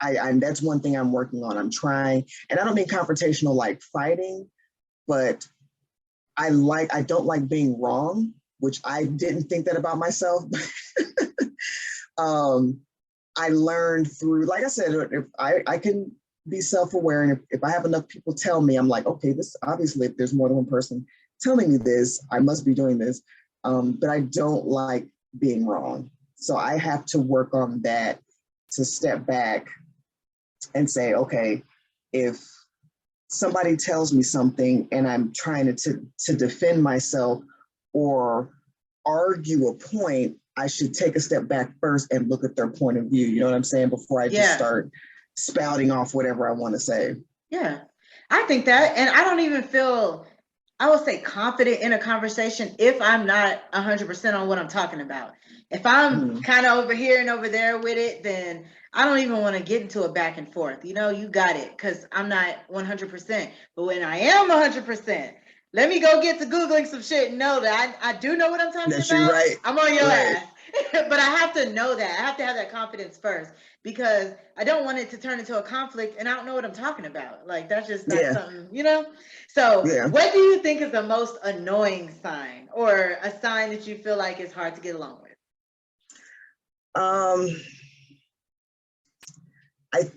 That's one thing I'm working on. I'm trying, and I don't mean confrontational like fighting, but I don't like being wrong, which I didn't think that about myself. I learned through, like I said, if I can be self-aware, and if I have enough people tell me, I'm like, okay, this obviously, if there's more than one person telling me this, I must be doing this. But I don't like being wrong. So I have to work on that, to step back and say, okay, if somebody tells me something and I'm trying to defend myself or argue a point, I should take a step back first and look at their point of view. You know what I'm saying? Before I just start spouting off whatever I want to say. Yeah, I think that, and I don't even feel, I would say, confident in a conversation if I'm not 100% on what I'm talking about. If I'm kind of over here and over there with it, then I don't even want to get into a back and forth. You know, you got it, because I'm not 100%. But when I am 100%, let me go get to Googling some shit and know that I do know what I'm talking about. You're right. I'm on your ass. But I have to know that. I have to have that confidence first, because I don't want it to turn into a conflict and I don't know what I'm talking about. Like, that's just not something, you know? So what do you think is the most annoying sign, or a sign that you feel like is hard to get along with? I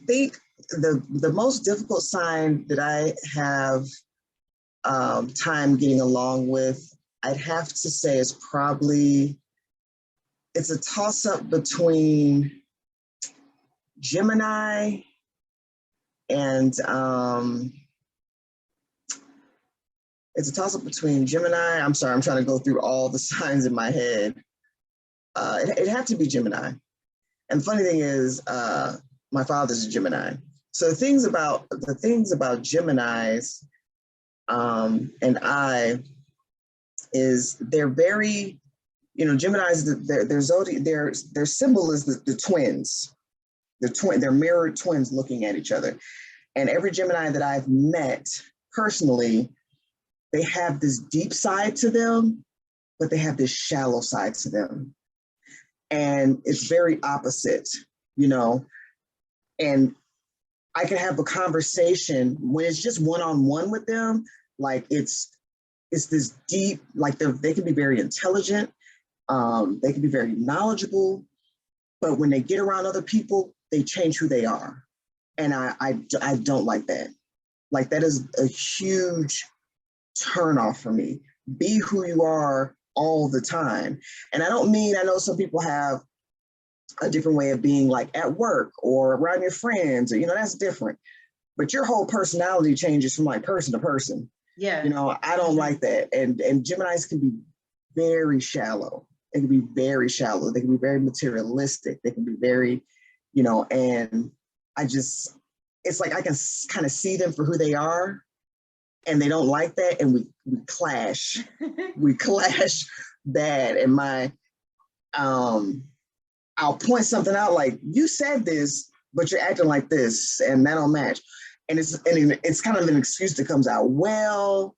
think the most difficult sign that I have time getting along with, I'd have to say, is probably, it's a toss-up between Gemini and it's a toss-up between Gemini. I'm sorry, I'm trying to go through all the signs in my head. It had to be Gemini. And the funny thing is, my father's a Gemini. So the things about Geminis and I is they're very, you know, Geminis, their zodiac, their symbol is the twins. They're mirrored twins looking at each other. And every Gemini that I've met personally, they have this deep side to them, but they have this shallow side to them. And it's very opposite, you know, and I can have a conversation when it's just one-on-one with them. Like it's this deep, like they can be very intelligent. They can be very knowledgeable, but when they get around other people, they change who they are. And I don't like that. Like that is a huge turnoff for me. Be who you are all the time. And I know some people have a different way of being, like at work or around your friends, or, you know, that's different. But your whole personality changes from like person to person. Yeah. You know, I don't like that. And Geminis can be very shallow. They can be very shallow. They can be very materialistic. They can be very, you know, and it's like I can kind of see them for who they are, and they don't like that, and we clash. We clash bad. And I'll point something out like, you said this, but you're acting like this, and that don't match. And it's kind of an excuse that comes out, well,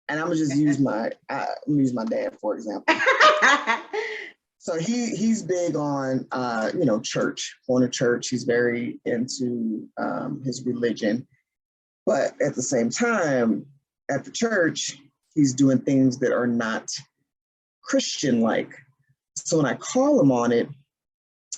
and I'm gonna just use my dad, for example. So he's big on you know, church, going to church. He's very into his religion, but at the same time, at the church, he's doing things that are not Christian-like. So when I call him on it,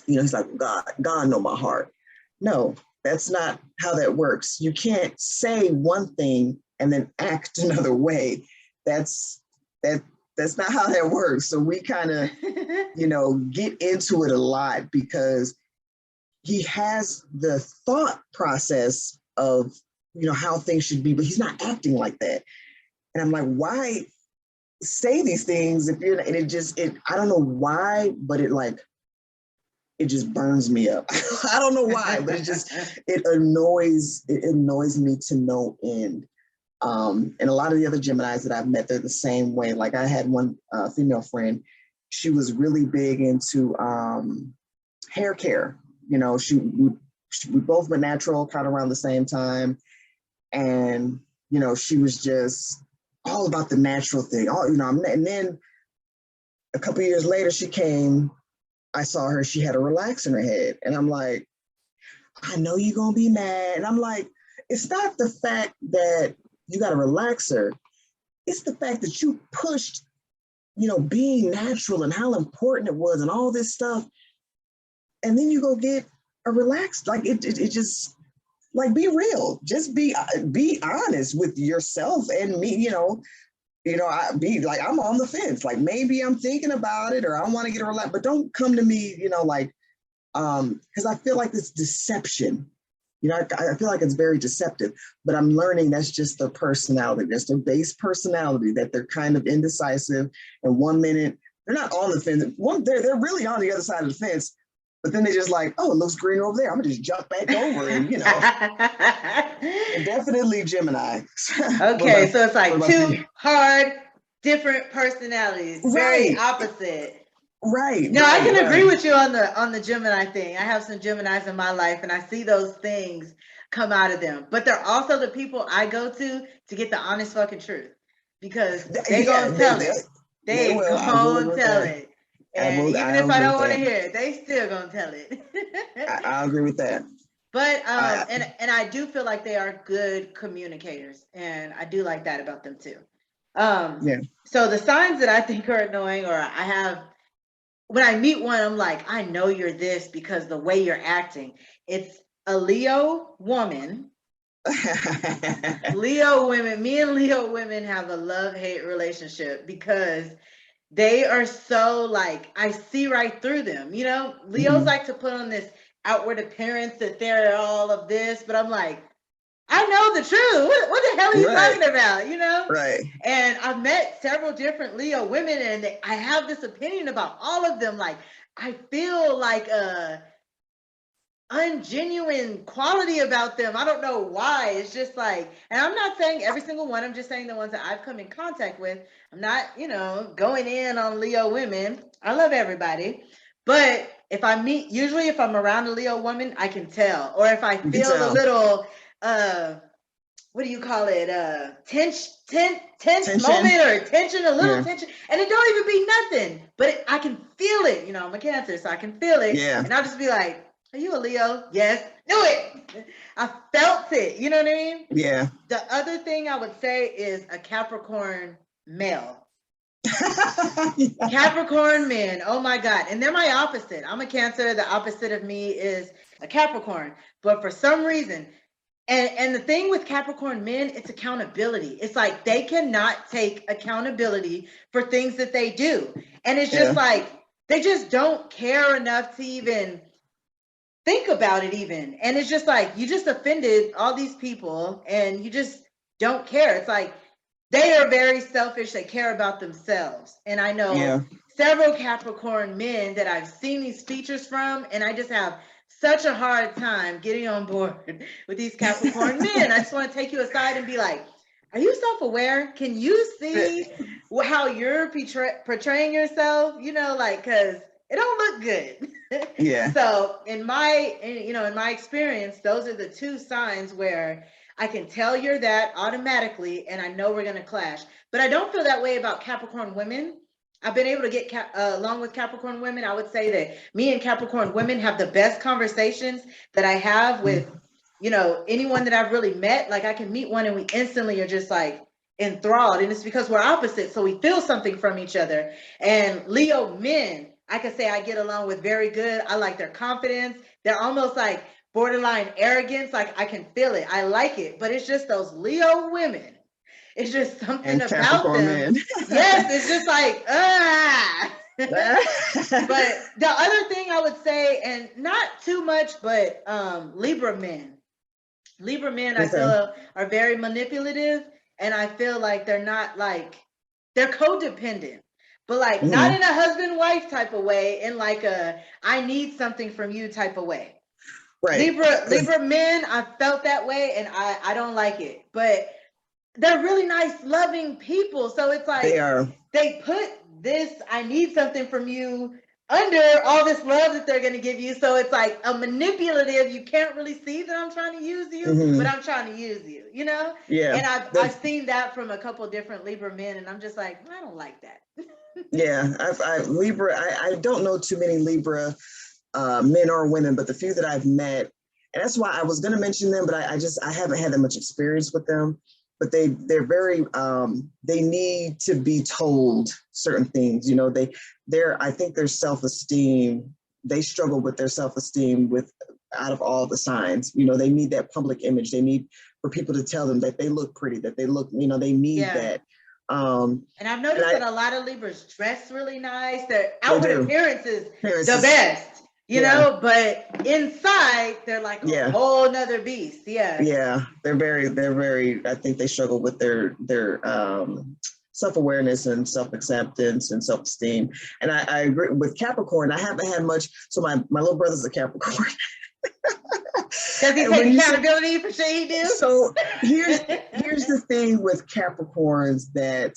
you know, he's like, God know my heart. No, that's not how that works. You can't say one thing and then act another way. That's not how that works. So we kind of, you know, get into it a lot because he has the thought process of, you know, how things should be, but he's not acting like that. And I'm like, why say these things if you're, and I don't know why, but it just burns me up. I don't know why, but it annoys me to no end. And a lot of the other Geminis that I've met, they're the same way. Like I had one female friend, she was really big into hair care. You know, we both went natural kind of around the same time. And, you know, she was just all about the natural thing. You know, and then a couple of years later, she came, I saw her, she had a relaxer in her head. And I'm like, I know you're going to be mad. And I'm like, it's not the fact that you got a relaxer. It's the fact that you pushed, you know, being natural and how important it was and all this stuff. And then you go get a relaxed, like it just, like, be real. Just be honest with yourself and me, you know, I be like, I'm on the fence. Like maybe I'm thinking about it or I want to get a relax, but don't come to me, you know, like, because I feel like it's deception. You know, I feel like it's very deceptive, but I'm learning that's just their personality. That's their base personality, that they're kind of indecisive. And 1 minute, they're not on the fence. They're really on the other side of the fence, but then they just like, oh, it looks greener over there. I'm gonna just jump back over and, you know. And definitely Gemini. Okay, so it's like two hard, different personalities, very opposite. Right. No, I can agree with you on the Gemini thing. I have some Geminis in my life, and I see those things come out of them. But they're also the people I go to get the honest fucking truth, because they gonna tell it. They gonna tell it. And even if I don't want to hear it, they still gonna tell it. I agree with that. But and I do feel like they are good communicators, and I do like that about them too. So the signs that I think are annoying, or I have, when I meet one, I'm like, I know you're this because the way you're acting. It's a Leo woman. Leo women, me and Leo women have a love-hate relationship because they are so like, I see right through them. You know, Leos like to put on this outward appearance that they're all of this, but I'm like, I know the truth. What the hell are you talking about? You know? Right. And I've met several different Leo women, and I have this opinion about all of them. Like, I feel like a ungenuine quality about them. I don't know why. It's just like, and I'm not saying every single one, I'm just saying the ones that I've come in contact with. I'm not, you know, going in on Leo women. I love everybody. But if I'm around a Leo woman, I can tell. Or if I feel a little what do you call it? Tense Tension. moment or tension, a little Yeah. tension, and it don't even be nothing, but I can feel it. You know, I'm a Cancer, so I can feel it. Yeah. And I'll just be like, "Are you a Leo?" Yes. Do it. I felt it. You know what I mean? Yeah. The other thing I would say is a Capricorn male. Capricorn men, oh my God. And they're my opposite. I'm a Cancer. The opposite of me is a Capricorn. But for some reason, and the thing with Capricorn men, it's accountability. It's like they cannot take accountability for things that they do. And it's just like, they just don't care enough to even think about it even. And it's just like, you just offended all these people and you just don't care. It's like, they are very selfish. They care about themselves. And I know several Capricorn men that I've seen these features from, and I just have such a hard time getting on board with these Capricorn men. I just want to take you aside and be like, are you self-aware? Can you see how you're portraying yourself? You know, like, because it don't look good. Yeah. So in my experience, those are the two signs where I can tell you're that automatically, and I know we're going to clash. But I don't feel that way about Capricorn women. I've been able to get along with Capricorn women. I would say that me and Capricorn women have the best conversations that I have with, you know, anyone that I've really met. Like, I can meet one and we instantly are just like enthralled, and it's because we're opposite, so we feel something from each other. And Leo men, I can say I get along with very good. I like their confidence. They're almost like borderline arrogance. Like, I can feel it. I like it. But it's just those Leo women. It's just something about Capricorn them. Yes, it's just like, But the other thing I would say, and not too much, but Libra men. Libra men, I feel, are very manipulative. And I feel like they're not like, they're codependent. But like, not in a husband-wife type of way, in like a, I need something from you type of way. Right. Libra men, I felt that way, and I don't like it. But they're really nice, loving people. So it's like, they put this, I need something from you, under all this love that they're going to give you. So it's like a manipulative, you can't really see that I'm trying to use you, but I'm trying to use you, you know? Yeah. And I've seen that from a couple of different Libra men, and I'm just like, I don't like that. Yeah, I don't know too many Libra men or women, but the few that I've met, and that's why I was going to mention them, but I haven't had that much experience with them. But they're very they need to be told certain things. You know, I think their self-esteem, they struggle with their self-esteem out of all the signs. You know, they need that public image. They need for people to tell them that they look pretty, that they look, you know, they need that. And I've noticed that a lot of Libras dress really nice. Their outward appearance is the best. You know, but inside they're like a whole nother beast. Yeah, they're very. I think they struggle with their self-awareness and self-acceptance and self-esteem. And I agree with Capricorn. I haven't had much. So my little brother's a Capricorn. Does he take accountability for shit he do? So here's the thing with Capricorns that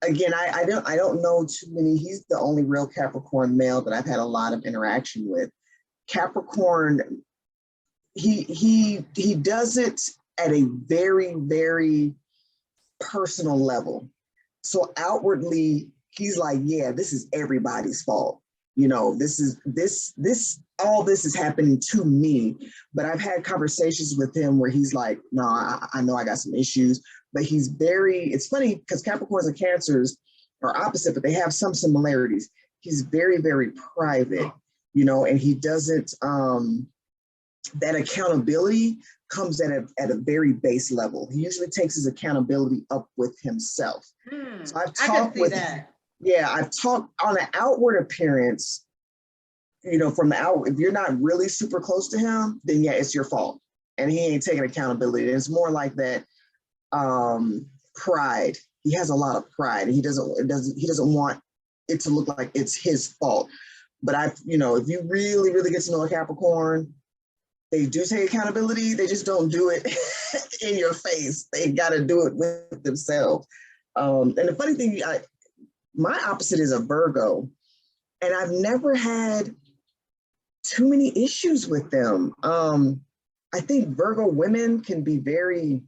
again, I don't know too many. He's the only real Capricorn male that I've had a lot of interaction with. Capricorn, he does it at a very, very personal level. So outwardly, he's like, yeah, this is everybody's fault. You know, all this is happening to me. But I've had conversations with him where he's like, no, I know I got some issues. But it's funny because Capricorns and Cancers are opposite, but they have some similarities. He's very, very private, you know, and he doesn't, that accountability comes at a very base level. He usually takes his accountability up with himself. So I've talked with that. Yeah, I've talked on an outward appearance, you know, from the outward, if you're not really super close to him, then yeah, it's your fault. And he ain't taking accountability. It's more like that pride. He has a lot of pride. He doesn't want it to look like it's his fault. But if you really, really get to know a Capricorn, they do take accountability. They just don't do it in your face. They got to do it with themselves. And the funny thing, my opposite is a Virgo, and I've never had too many issues with them. I think Virgo women can be very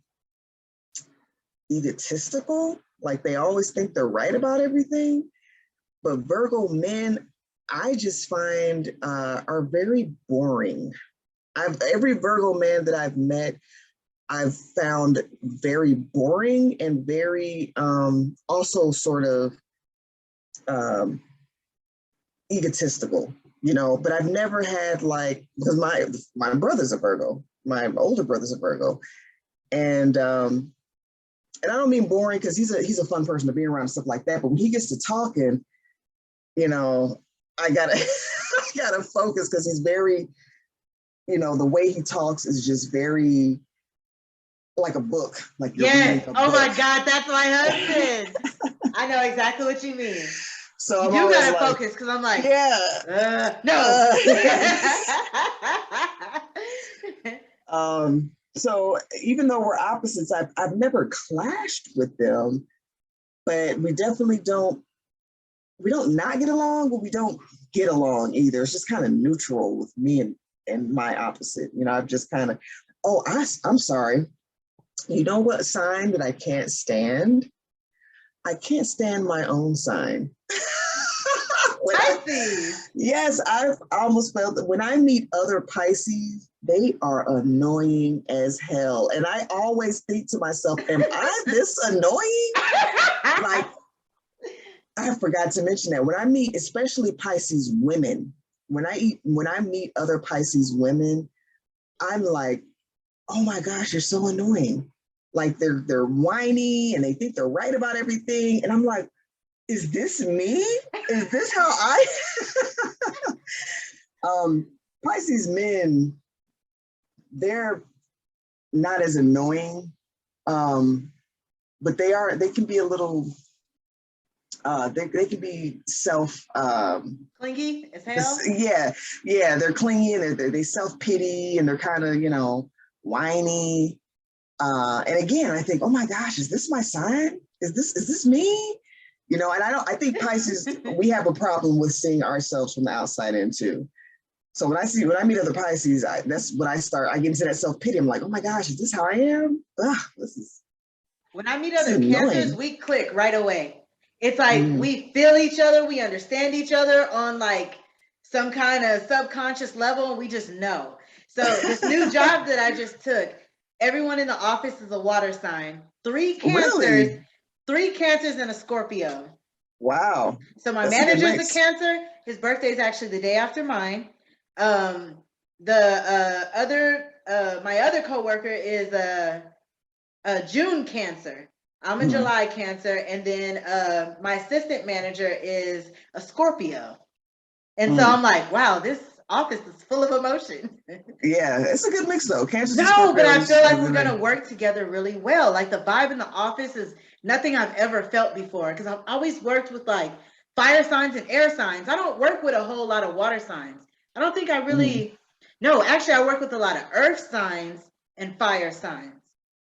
egotistical. Like they always think they're right about everything. But Virgo men, I just find are very boring. Every Virgo man that I've met, I've found very boring and very also sort of egotistical, you know, but I've never had like, because my brother's a Virgo, my older brother's a Virgo. And I don't mean boring because he's a fun person to be around and stuff like that. But when he gets to talking, you know, I gotta I gotta focus because he's very, you know, the way he talks is just very like a book. Like you're yes. reading a Oh book. my God, that's my husband. I know exactly what you mean. So you I'm do gotta like, focus because I'm like, yeah. No. So even though we're opposites, I've never clashed with them, but we definitely don't. We don't not get along, but we don't get along either. It's just kind of neutral with me and my opposite. You know, I've just kind of, I'm sorry. You know what sign that I can't stand? I can't stand my own sign. Pisces. Yes, I've almost felt that when I meet other Pisces, they are annoying as hell. And I always think to myself, am I this annoying? Like, I forgot to mention that when I meet, especially Pisces women, when I meet other Pisces women, I'm like, oh my gosh, you're so annoying. Like they're whiny and they think they're right about everything. And I'm like, is this me? Is this how I Pisces men, they're not as annoying. But they can be a little they can be clingy as hell. Yeah, they're clingy and they self-pity and they're kind of, you know, whiny. And again, I think, oh my gosh, is this my sign? Is this me? You know, and I think Pisces, we have a problem with seeing ourselves from the outside in too. So when I meet other Pisces, that's when I get into that self-pity. I'm like, oh my gosh, is this how I am? When I meet other Cancers, we click right away. It's like we feel each other, we understand each other on like some kind of subconscious level, and we just know. So this new job that I just took, everyone in the office is a water sign. 3 Cancers, really? 3 Cancers and a Scorpio. Wow. So my manager's a Cancer. His birthday is actually the day after mine. My other coworker is a June Cancer. I'm a July Cancer, and then my assistant manager is a Scorpio. And so I'm like, wow, this office is full of emotion. Yeah, it's a good mix though. Cancers. No, but I feel like we're gonna work together really well. Like the vibe in the office is nothing I've ever felt before, because I've always worked with like fire signs and air signs. I don't work with a whole lot of water signs. I don't think I really. No, actually, I work with a lot of earth signs and fire signs.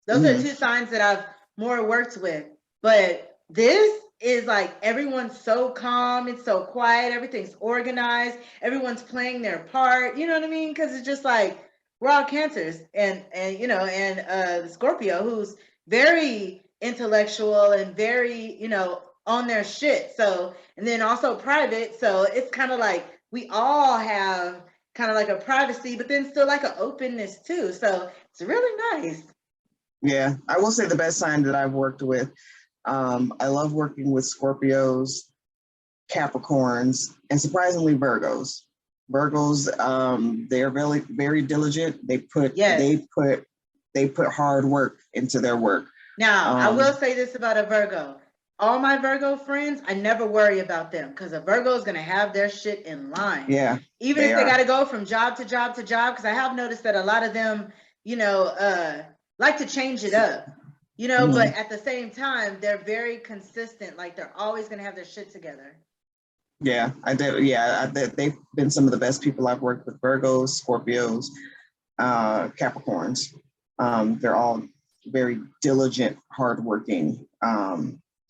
Those are 2 signs that I've more worked with. But this is like everyone's so calm, it's so quiet, everything's organized, everyone's playing their part. You know what I mean? Because it's just like we're all Cancers, and you know, and the Scorpio, who's very intellectual and very, you know, on their shit. So, and then also private. So it's kind of like we all have kind of like a privacy, but then still like an openness too. So it's really nice. Yeah, I will say the best sign that I've worked with. I love working with Scorpios, Capricorns, and surprisingly Virgos. Virgos, they're very, very diligent. They put hard work into their work. Now, I will say this about a Virgo. All my Virgo friends, I never worry about them because a Virgo is going to have their shit in line. Yeah. Even if they got to go from job to job to job, because I have noticed that a lot of them, you know, like to change it up, you know, but at the same time, they're very consistent. Like they're always going to have their shit together. Yeah, I did. Yeah, they've been some of the best people I've worked with. Virgos, Scorpios, Capricorns. They're all very diligent, hardworking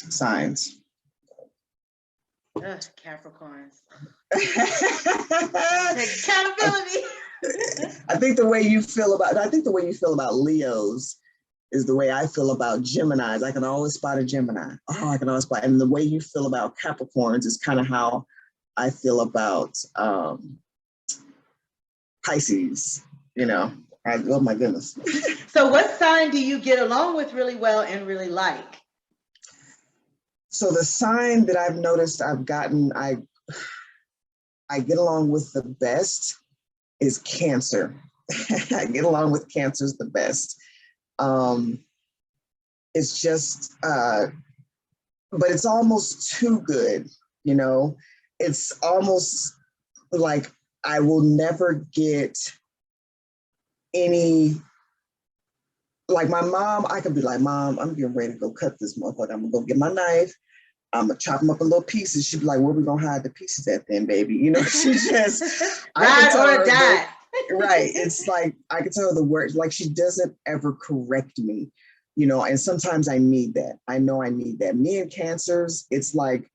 signs. Ugh, Capricorns. Take accountability. I think the way you feel about Leos is the way I feel about Geminis. I can always spot a Gemini. Oh, I can always spot. And the way you feel about Capricorns is kind of how I feel about Pisces. Oh my goodness. So what sign do you get along with really well and really like? So the sign that I've noticed I get along with the best is Cancer. I get along with Cancers the best. It's just, but it's almost too good, It's almost like I will never get any, like my mom, I could be like, Mom, I'm getting ready to go cut this motherfucker. I'm gonna go get my knife. I'm gonna chop them up in little pieces. She'd be like, where we gonna hide the pieces at then, baby? She just ride or die. Right. It's like I can tell her the words, like she doesn't ever correct me, and sometimes I need that. I know I need that. Me and Cancers, it's like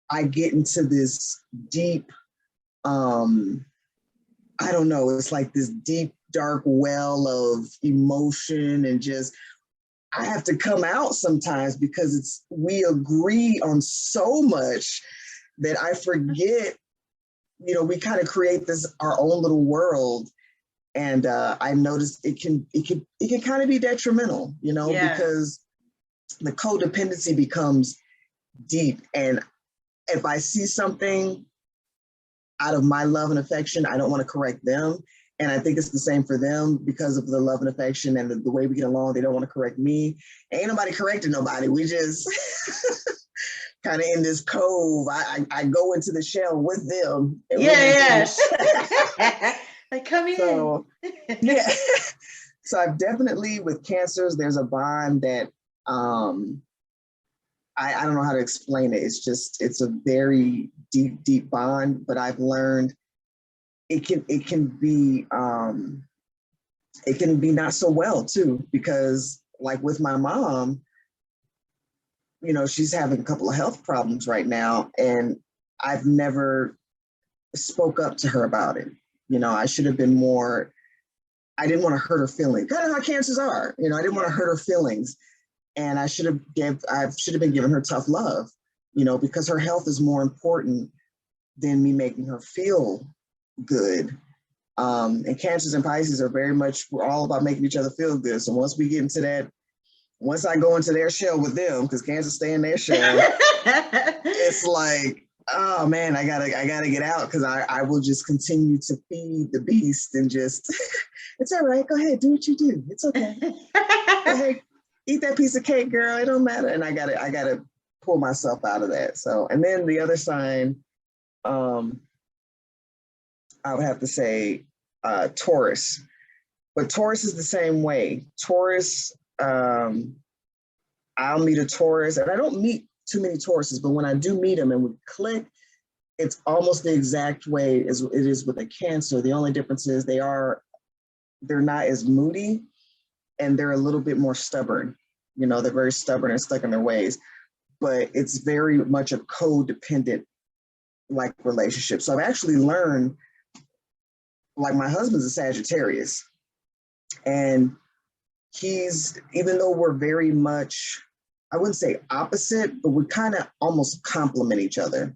I get into this deep, I don't know, it's like this deep, dark well of emotion and just I have to come out sometimes because we agree on so much that I forget, we kind of create our own little world. And I noticed it can kind of be detrimental, because the codependency becomes deep. And if I see something out of my love and affection, I don't want to correct them. And I think it's the same for them because of the love and affection and the way we get along. They don't want to correct me. Ain't nobody correcting nobody. We just kind of in this cove. I go into the shell with them. Yeah. Like, come in. So, yeah. So I've definitely, with Cancers, there's a bond that I don't know how to explain it. It's a very deep, deep bond, but I've learned it can be not so well too, because like with my mom, she's having a couple of health problems right now, and I've never spoke up to her about it. I should have been more. I didn't want to hurt her feelings. Kind of how Cancers are, I didn't want to hurt her feelings, and I should have been giving her tough love, because her health is more important than me making her feel good. And Cancers and Pisces are we're all about making each other feel good. So once we get into that, once I go into their shell with them, because Cancers stay in their shell, it's like, oh man, I gotta get out, because I will just continue to feed the beast and just, it's all right, go ahead, do what you do. It's okay. Go ahead, eat that piece of cake, girl. It don't matter. And I gotta pull myself out of that. So, and then the other sign, I would have to say Taurus. But Taurus is the same way. Taurus, I'll meet a Taurus, and I don't meet too many Tauruses, but when I do meet them and we click, it's almost the exact way as it is with a Cancer. The only difference is they're not as moody, and they're a little bit more stubborn. They're very stubborn and stuck in their ways, but it's very much a codependent like relationship. So I've actually learned, like my husband's a Sagittarius, and even though we're very much, I wouldn't say opposite, but we kind of almost complement each other.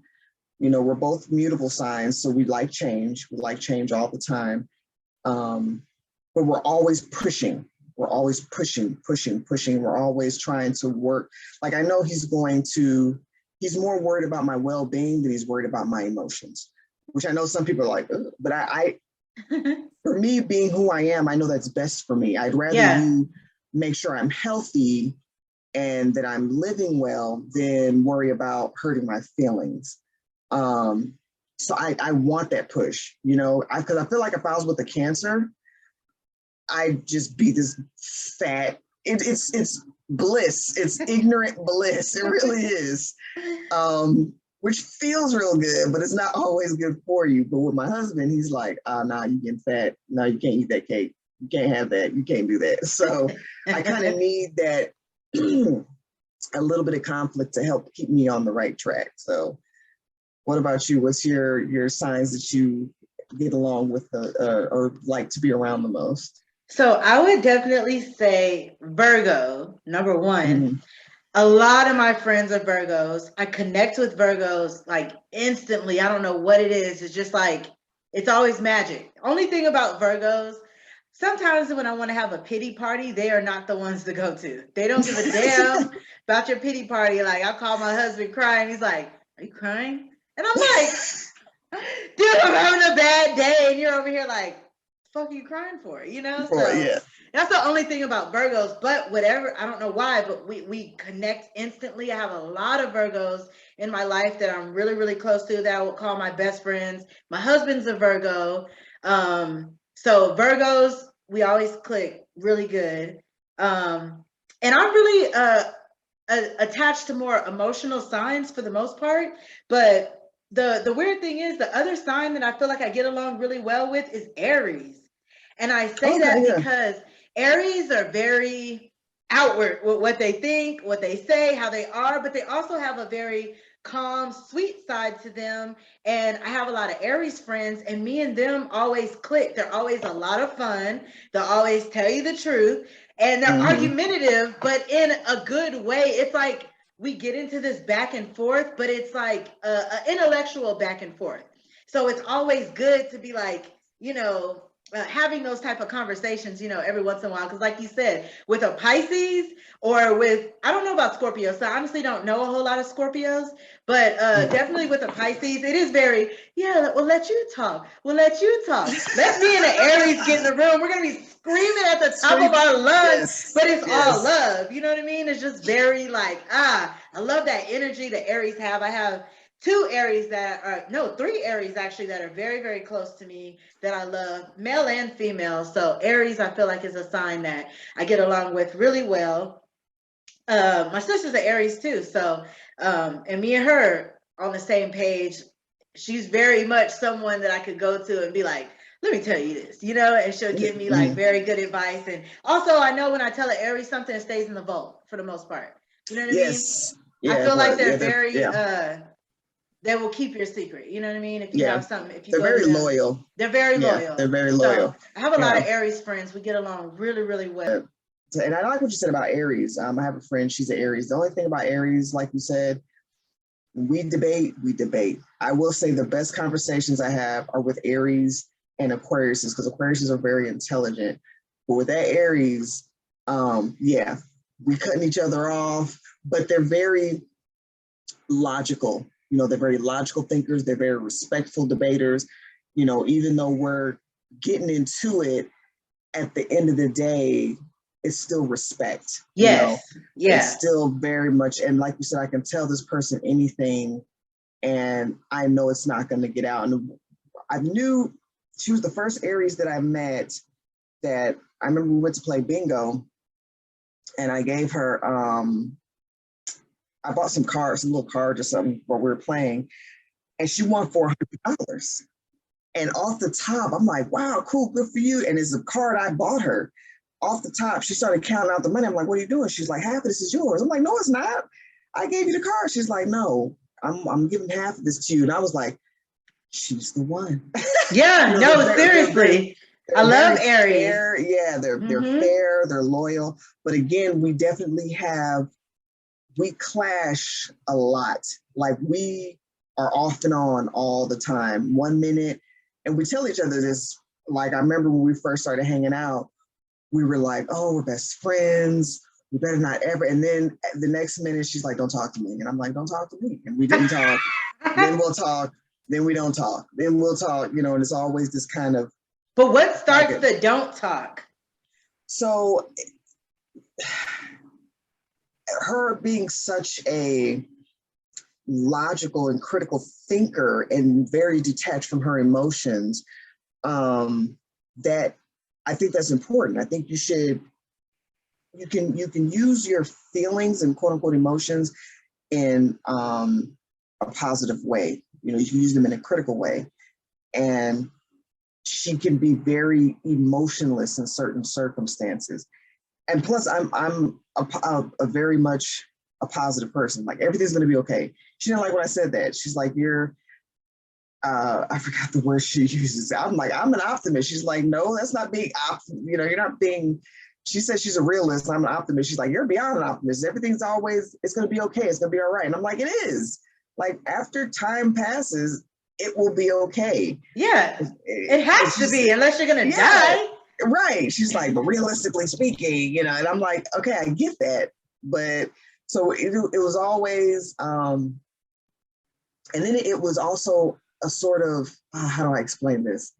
We're both mutable signs, so we like change. We like change all the time. But we're always pushing. We're always pushing. We're always trying to work. Like I know he's more worried about my well-being than he's worried about my emotions, which I know some people are like, ugh. But I for me, being who I am, I know that's best for me. I'd rather you make sure I'm healthy and that I'm living well than worry about hurting my feelings. So I want that push, because I feel like if I was with a Cancer, I'd just be this fat. It's bliss. It's ignorant bliss. It really is. Which feels real good, but it's not always good for you. But with my husband, he's like, oh, nah, you getting fat. No, you can't eat that cake. You can't have that. You can't do that. So I kind of need that a little bit of conflict to help keep me on the right track. So what about you? What's your signs that you get along with or like to be around the most? So I would definitely say Virgo, number one. Mm-hmm. A lot of my friends are Virgos. I connect with Virgos like instantly. I don't know what it is. It's just like, it's always magic. Only thing about Virgos, sometimes when I want to have a pity party, they are not the ones to go to. They don't give a damn about your pity party. Like, I call my husband crying. He's like, "Are you crying?" And I'm like, "Dude, I'm having a bad day." And you're over here like, "Fuck are you crying for?" You know? So Yeah. that's the only thing about Virgos. But whatever, I don't know why, but we connect instantly. I have a lot of Virgos in my life that I'm really, really close to, that I would call my best friends. My husband's a Virgo. So Virgos, we always click really good. And I'm really attached to more emotional signs for the most part. But the weird thing is, the other sign that I feel like I get along really well with is Aries. And I say that because Aries are very outward with what they think, what they say, how they are, but they also have a very calm, sweet side to them. And I have a lot of Aries friends, and me and them always click. They're always a lot of fun. They'll always tell you the truth. And they're argumentative, but in a good way. It's like we get into this back and forth, but it's like an intellectual back and forth. So it's always good to be like, having those type of conversations, every once in a while. Because like you said, with a Pisces or with, I don't know about Scorpios, so I honestly don't know a whole lot of Scorpios, but definitely with a Pisces, it is very, we'll let you talk. We'll let you talk. Let me and the Aries get in the room. We're going to be screaming at the top of our lungs, but it's all love. You know what I mean? It's just very like, I love that energy that Aries have. I have three Aries actually that are very, very close to me that I love, male and female. So Aries, I feel like, is a sign that I get along with really well. My sister's an Aries too. So, and me and her on the same page. She's very much someone that I could go to and be like, "Let me tell you this," and she'll give me like very good advice. And also, I know when I tell an Aries something, it stays in the vault for the most part. You know what I mean? Yeah, I feel like they're very, they will keep your secret. You know what I mean? If you have something, if you they're go very to them, loyal. They're very loyal. They're very loyal. So I have a lot of Aries friends. We get along really, really well. And I like what you said about Aries. I have a friend, she's an Aries. The only thing about Aries, like you said, we debate. I will say the best conversations I have are with Aries and Aquariuses, because Aquariuses are very intelligent. But with that Aries, we cutting each other off, but they're very logical. They're very logical thinkers. They're very respectful debaters. Even though we're getting into it, at the end of the day, it's still respect. It's still very much, and like you said, I can tell this person anything and I know it's not going to get out. And I knew she was the first Aries that I met that I remember we went to play bingo, and I gave her, I bought some little cards or something while we were playing, and she won $400. And off the top, I'm like, wow, cool, good for you. And it's a card I bought her. Off the top, she started counting out the money. I'm like, what are you doing? She's like, half of this is yours. I'm like, no, it's not. I gave you the card. She's like, no, I'm giving half of this to you. And I was like, she's the one. Yeah, seriously. I love Aries. Fair. Yeah, they're fair, they're loyal. But again, we clash a lot. Like, we are off and on all the time. 1 minute, and we tell each other this. Like, I remember when we first started hanging out, we were like, oh, we're best friends. We better not ever. And then the next minute, she's like, don't talk to me. And I'm like, don't talk to me. And we didn't talk. Then we'll talk. Then we don't talk. Then we'll talk, and it's always this kind of. But what starts the don't talk? So her being such a logical and critical thinker and very detached from her emotions, that I think that's important. I think you can use your feelings and quote unquote emotions in a positive way. You can use them in a critical way. And she can be very emotionless in certain circumstances. And plus, I'm a very much a positive person. Like, everything's going to be okay. She didn't like when I said that. She's like, I forgot the word she uses. I'm like, I'm an optimist. She's like, no, that's not being you're not being, she says she's a realist. I'm an optimist. She's like, you're beyond an optimist. Everything's always, it's going to be okay. It's going to be all right. And I'm like, it is. Like, after time passes, it will be okay. Yeah, it has to be, unless you're going to die. Right. She's like, but realistically speaking, and I'm like, okay, I get that. But so it was always, and then it was also a sort of, how do I explain this?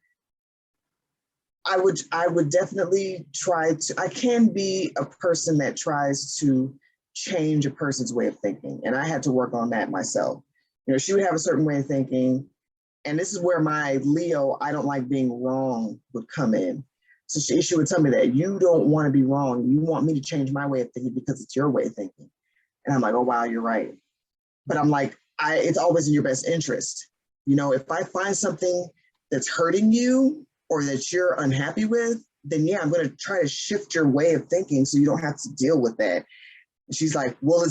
I would definitely I can be a person that tries to change a person's way of thinking. And I had to work on that myself. She would have a certain way of thinking. And this is where my Leo, I don't like being wrong, would come in. So she would tell me that you don't want to be wrong. You want me to change my way of thinking because it's your way of thinking. And I'm like, oh, wow, you're right. But I'm like, it's always in your best interest. If I find something that's hurting you or that you're unhappy with, then yeah, I'm going to try to shift your way of thinking so you don't have to deal with that. And she's like, well,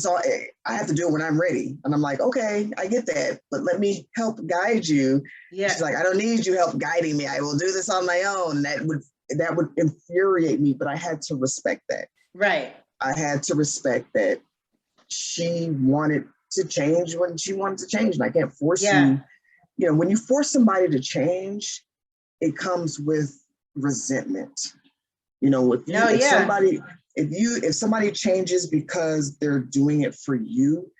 I have to do it when I'm ready. And I'm like, okay, I get that, but let me help guide you. Yeah. She's like, I don't need you help guiding me. I will do this on my own. That would infuriate me, but I had to respect that. Right. I had to respect that she wanted to change when she wanted to change, and I can't force you. When you force somebody to change, it comes with resentment. If somebody changes because they're doing it for you,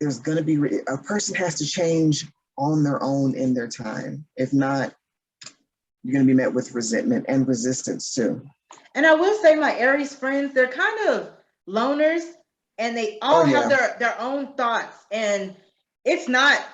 there's going to be a person has to change on their own in their time. If not, you're going to be met with resentment and resistance too. And I will say, my Aries friends, they're kind of loners, and they all have their own thoughts, and it's not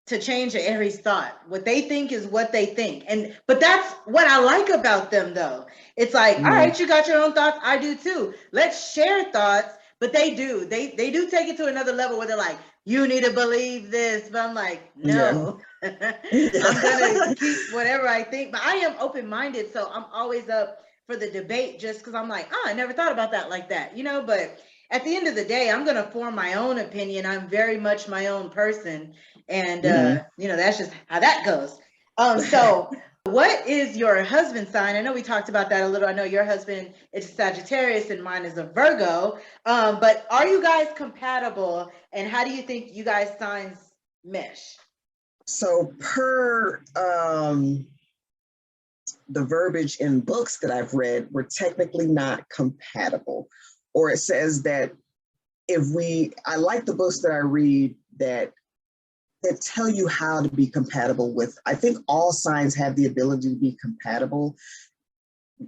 to change an Aries thought. What they think is what they think. But that's what I like about them, though. It's like, all right, you got your own thoughts. I do too. Let's share thoughts. But they do take it to another level where they're like, you need to believe this. But I'm like, no, I'm going to keep whatever I think. But I am open-minded. So I'm always up for the debate, just because I'm like, I never thought about that like that, but at the end of the day, I'm going to form my own opinion. I'm very much my own person. And, that's just how that goes. So what is your husband's sign? I know we talked about that a little. I know your husband is Sagittarius and mine is a Virgo. But are you guys compatible? And how do you think you guys' signs mesh? So per the verbiage in books that I've read, we're technically not compatible. Or it says that I like the books that I read that tell you how to be compatible with. I think all signs have the ability to be compatible.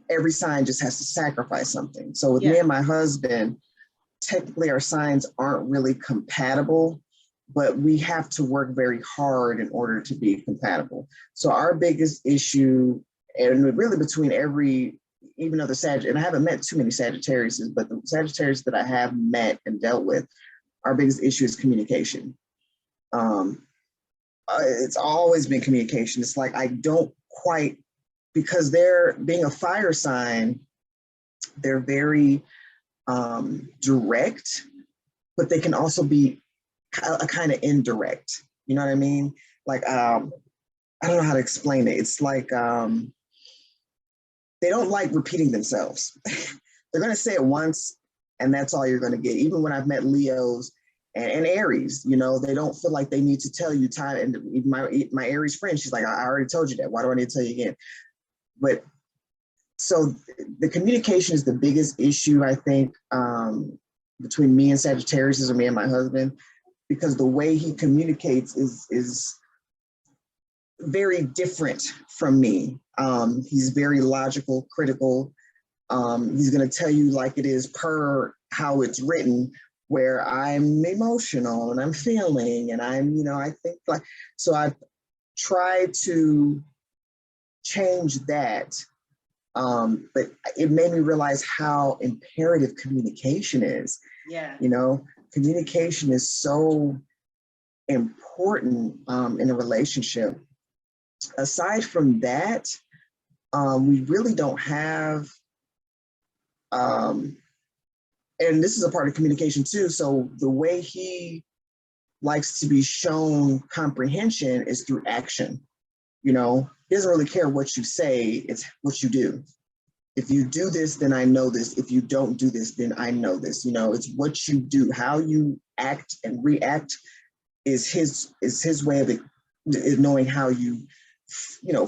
Every sign just has to sacrifice something. So with me and my husband, technically our signs aren't really compatible, but we have to work very hard in order to be compatible. So our biggest issue, and really between even other Sagittarius, and I haven't met too many Sagittariuses, but the Sagittarius that I have met and dealt with, our biggest issue is communication. It's always been communication. It's like, I don't quite, because they're being a fire sign, they're very direct, but they can also be a kind of indirect. You know what I mean? Like, I don't know how to explain it. It's like, they don't like repeating themselves. They're going to say it once, and that's all you're going to get. Even when I've met Leos and Aries, they don't feel like they need to tell you time. And my Aries friend, she's like, I already told you that. Why do I need to tell you again? But so the communication is the biggest issue, I think, between me and Sagittarius, or me and my husband, because the way he communicates is very different from me. He's very logical, critical. He's going to tell you like it is per how it's written, where I'm emotional and I'm feeling and I think like, so I've tried to change that. But it made me realize how imperative communication is. Yeah. Communication is so important in a relationship. Aside from that, we really don't have, and this is a part of communication too. So the way he likes to be shown comprehension is through action. You know, he doesn't really care what you say, it's what you do. If you do this, then I know this. If you don't do this, then I know this. You know, it's what you do. How you act and react is his way of knowing how you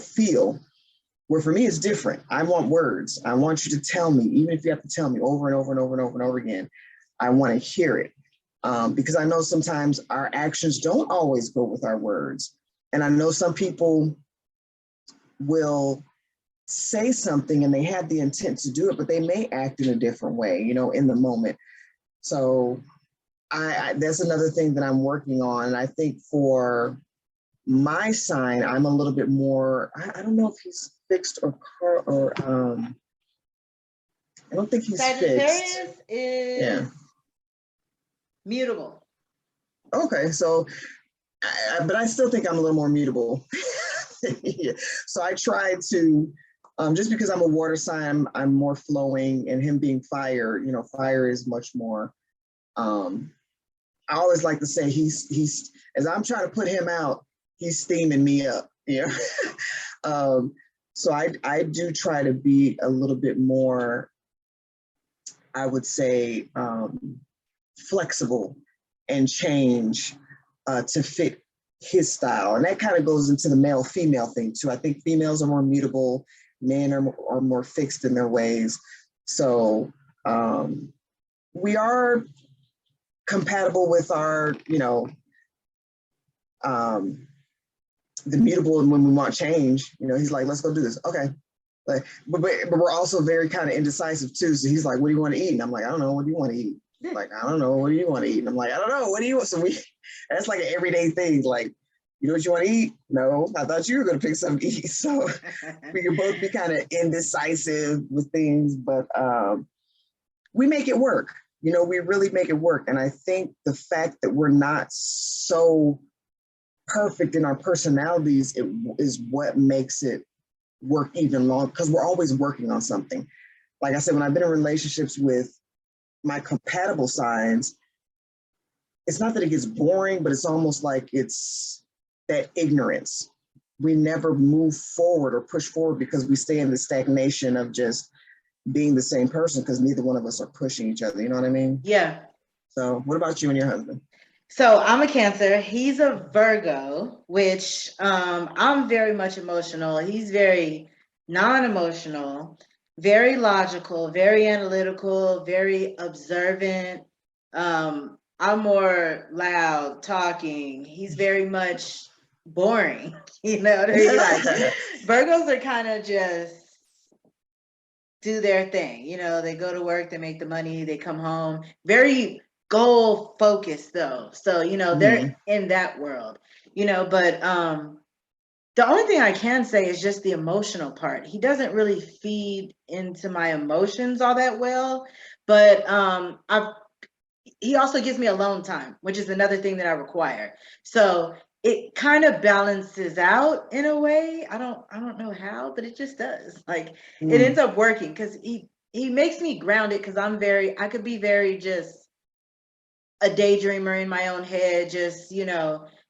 feel. Where for me, it's different. I want words. I want you to tell me, even if you have to tell me over and over and over and over and over again. I want to hear it, because I know sometimes our actions don't always go with our words. And I know some people will say something and they have the intent to do it, but they may act in a different way, in the moment. So that's another thing that I'm working on. And I think for my sign, I'm a little bit more, I don't know if he's fixed or I don't think he's Sagittarius fixed. is mutable. Okay, so, but I still think I'm a little more mutable. Yeah. So I try to, just because I'm a water sign, I'm more flowing, and him being fire, fire is much more, I always like to say he's, as I'm trying to put him out, he's steaming me up, so I do try to be a little bit more, I would say, flexible and change to fit his style. And that kind of goes into the male-female thing too. I think females are more mutable, men are more fixed in their ways. So we are compatible with our, the mutable, and when we want change, he's like, let's go do this. Okay. Like, but we're also very kind of indecisive too. So he's like, what do you want to eat? And I'm like, I don't know. What do you want to eat? Like, I don't know. What do you want to eat? And I'm like, I don't know. What do you want? So that's like an everyday thing. Like, you know what you want to eat? No, I thought you were going to pick something to eat. So we can both be kind of indecisive with things, but we make it work. We really make it work. And I think the fact that we're not so perfect in our personalities is what makes it work even longer, because we're always working on something. Like I said, when I've been in relationships with my compatible signs, it's not that it gets boring, but it's almost like it's that ignorance. We never move forward or push forward because we stay in the stagnation of just being the same person, because neither one of us are pushing each other. You know what I mean? Yeah. So what about you and your husband? So I'm a Cancer. He's a Virgo, which I'm very much emotional. He's very non-emotional, very logical, very analytical, very observant. I'm more loud talking. He's very much boring. Like Virgos are kind of just do their thing. They go to work, they make the money, they come home. Very goal focused though. So, they're in that world, but the only thing I can say is just the emotional part. He doesn't really feed into my emotions all that well, but he also gives me alone time, which is another thing that I require. So it kind of balances out in a way. I don't know how, but it just does. Like it ends up working because he makes me grounded, because I could be very just a daydreamer in my own head, just,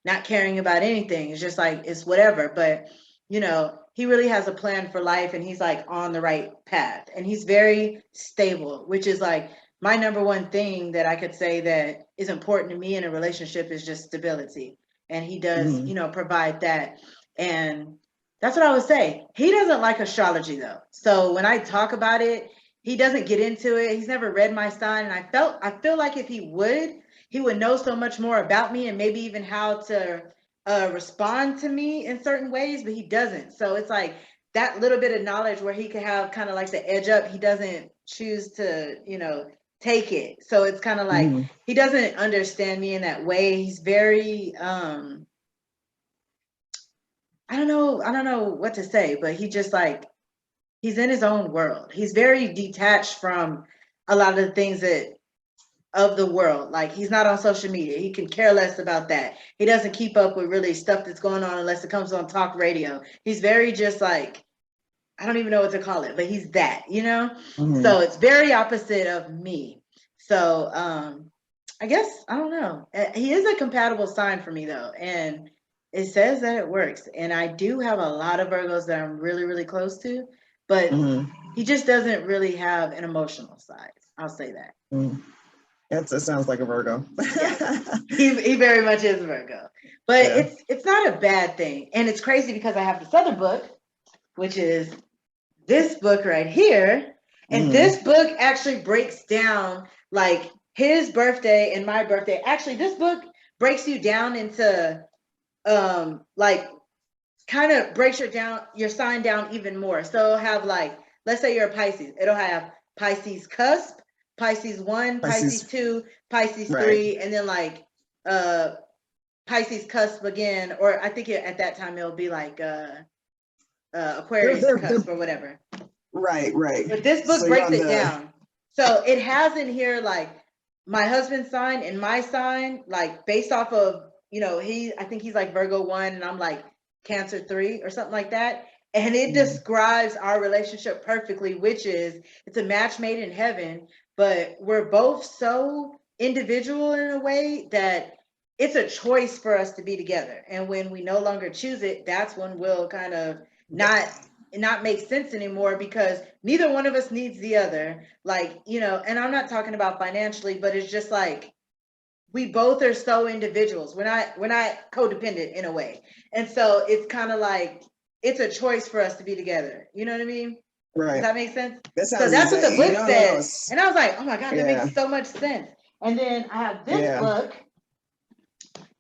not caring about anything. It's just like, it's whatever. But, he really has a plan for life, and he's like on the right path, and he's very stable, which is like my number one thing that I could say that is important to me in a relationship is just stability. And he does, provide that. And that's what I would say. He doesn't like astrology though. So when I talk about it, he doesn't get into it. He's never read my sign. And I feel like if he would know so much more about me, and maybe even how to respond to me in certain ways, but he doesn't. So it's like that little bit of knowledge where he could have kind of like the edge up, he doesn't choose to, take it. So it's kind of like he doesn't understand me in that way. He's very I don't know what to say, but he just like, he's in his own world. He's very detached from a lot of the things of the world. Like he's not on social media. He can care less about that. He doesn't keep up with really stuff that's going on unless it comes on talk radio. He's very just like, I don't even know what to call it, but he's that, So it's very opposite of me. So I guess, I don't know. He is a compatible sign for me though. And it says that it works. And I do have a lot of Virgos that I'm really, really close to, but he just doesn't really have an emotional side. I'll say that. It sounds like a Virgo. Yeah. He very much is a Virgo. But Yeah. it's not a bad thing. And it's crazy because I have this other book, which is this book right here. And this book actually breaks down like his birthday and my birthday. Actually, this book breaks you down into like kind of breaks your sign down even more. So it'll have like, let's say you're a Pisces, it'll have Pisces cusp, Pisces 1, Pisces 2, Pisces 3, and then like Pisces cusp again, or I think at that time it'll be like Aquarius cusp or whatever. Right. But this book breaks it down. So it has in here like my husband's sign and my sign, like based off of, you know, I think he's like Virgo 1 and I'm like Cancer 3 or something like that. And it describes our relationship perfectly, which is it's a match made in heaven, but we're both so individual in a way that it's a choice for us to be together. And when we no longer choose it, that's when we'll kind of not make sense anymore because neither one of us needs the other. Like, you know, and I'm not talking about financially, but it's just like we both are so individuals. We're not codependent in a way. And so it's kind of like it's a choice for us to be together. You know what I mean? Right. Does that make sense? So that's what the book says. And I was like, oh my God, that makes so much sense. And then I have this book.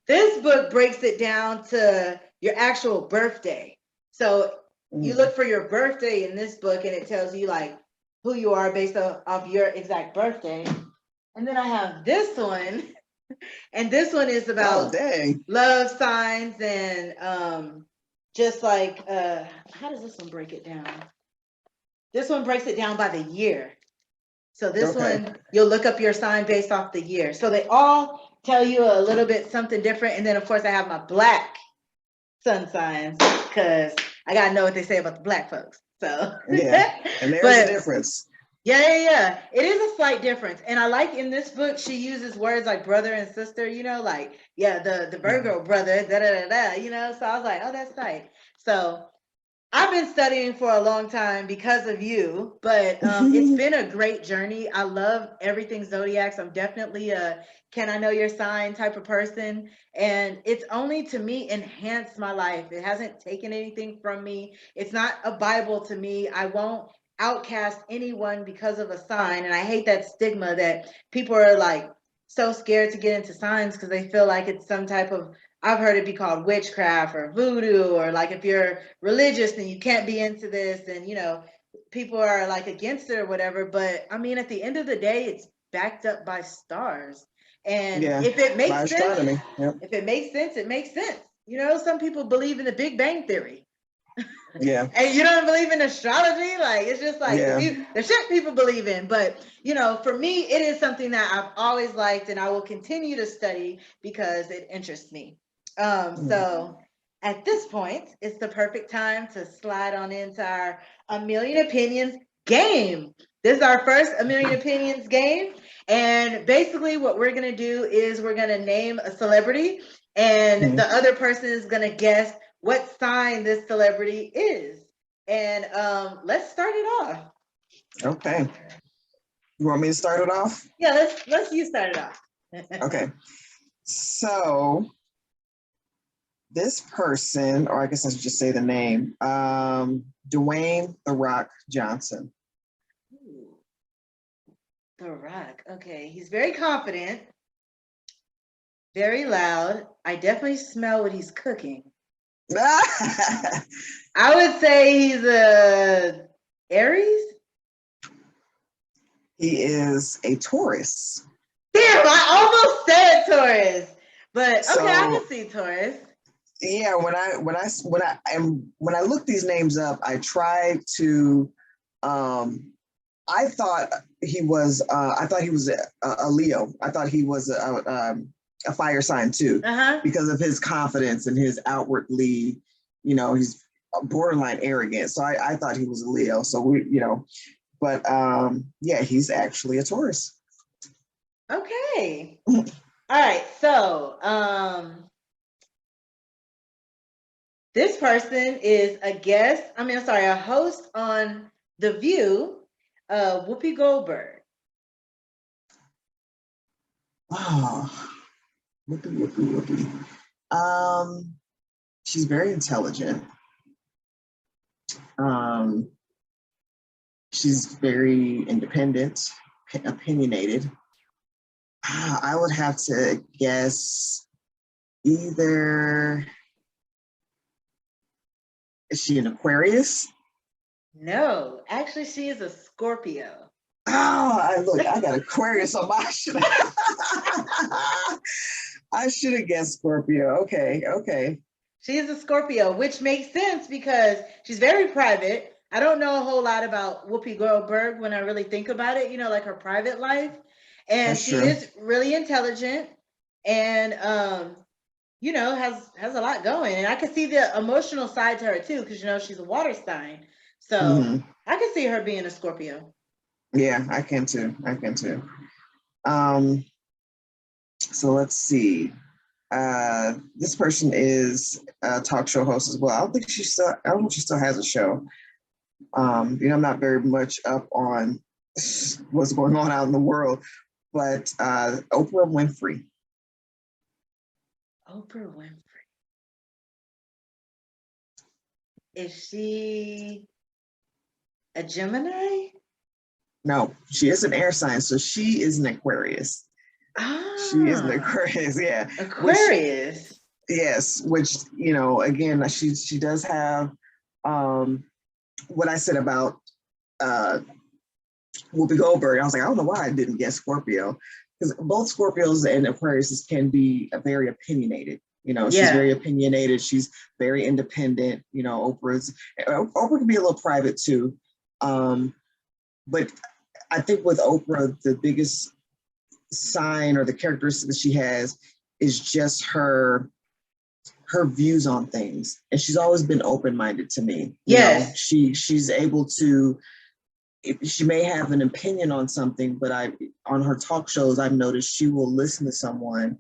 This book breaks it down to your actual birthday. So you look for your birthday in this book and it tells you like who you are based off your exact birthday. And then I have this one, and this one is about love signs and just like how does this one break it down? This one breaks it down by the year. So this one, you'll look up your sign based off the year. So they all tell you a little bit something different. And then of course I have my black sun signs because I gotta know what they say about the black folks. So yeah, and there's a difference. Yeah. It is a slight difference. And I like in this book, she uses words like brother and sister, you know, like, the Virgo brother, you know. So I was like, oh, that's tight. So I've been studying for a long time because of you, but it's been a great journey. I love everything Zodiacs. I'm definitely a can I know your sign type of person. And it's only to me enhanced my life. It hasn't taken anything from me. It's not a Bible to me. I won't outcast anyone because of a sign. And I hate that stigma that people are like so scared to get into signs because they feel like it's some type of I've heard it be called witchcraft or voodoo, or like if you're religious, then you can't be into this. And, you know, people are like against it or whatever. But I mean, at the end of the day, it's backed up by stars. And if it makes sense, it makes sense. You know, some people believe in the Big Bang Theory. Yeah. And you don't believe in astrology? Like, it's just like the shit people believe in. But, you know, for me, it is something that I've always liked and I will continue to study because it interests me. So at this point, it's the perfect time to slide on into our A Million Opinions game. This is our first A Million Opinions game. And basically what we're going to do is we're going to name a celebrity and the other person is going to guess what sign this celebrity is. And let's start it off. Okay. You want me to start it off? Yeah, let's you start it off. Okay. So this person, or I guess I should just say the name, Dwayne "The Rock" Johnson. Ooh. The Rock. Okay, he's very confident, very loud. I definitely smell what he's cooking. I would say he's a Aries. He is a Taurus. Damn, I almost said Taurus, but okay, I can see Taurus. Yeah, when I look these names up, I tried to. I thought he was a Leo. I thought he was a fire sign too, because of his confidence and his outwardly, you know, he's borderline arrogant. So I thought he was a Leo. So but yeah, he's actually a Taurus. Okay. All right. So, this person is a guest. A host on The View. Whoopi Goldberg. Oh, Whoopi. She's very intelligent. She's very independent, opinionated. I would have to guess either, is she an Aquarius? No, actually, she is a Scorpio. Oh, I got Aquarius on my shit. I should have guessed Scorpio. Okay. She is a Scorpio, which makes sense because she's very private. I don't know a whole lot about Whoopi Goldberg when I really think about it, like her private life. And she is really intelligent and, has a lot going. And I can see the emotional side to her too, because, she's a water sign. So I can see her being a Scorpio. Yeah, I can too. So let's see. This person is a talk show host as well. I don't know if she still has a show. I'm not very much up on what's going on out in the world, but Oprah Winfrey. Oprah Winfrey. Is she a Gemini? No, she is an air sign, so she is an Aquarius. She is an Aquarius, yeah. Aquarius. Which again, she does have what I said about Whoopi Goldberg. I was like, I don't know why I didn't guess Scorpio, because both Scorpios and Aquarius can be very opinionated. She's very opinionated. She's very independent. Oprah can be a little private too. But I think with Oprah, the biggest sign or the characteristic that she has is just her views on things. And she's always been open-minded to me. Yes. She's able to, she may have an opinion on something, but on her talk shows, I've noticed she will listen to someone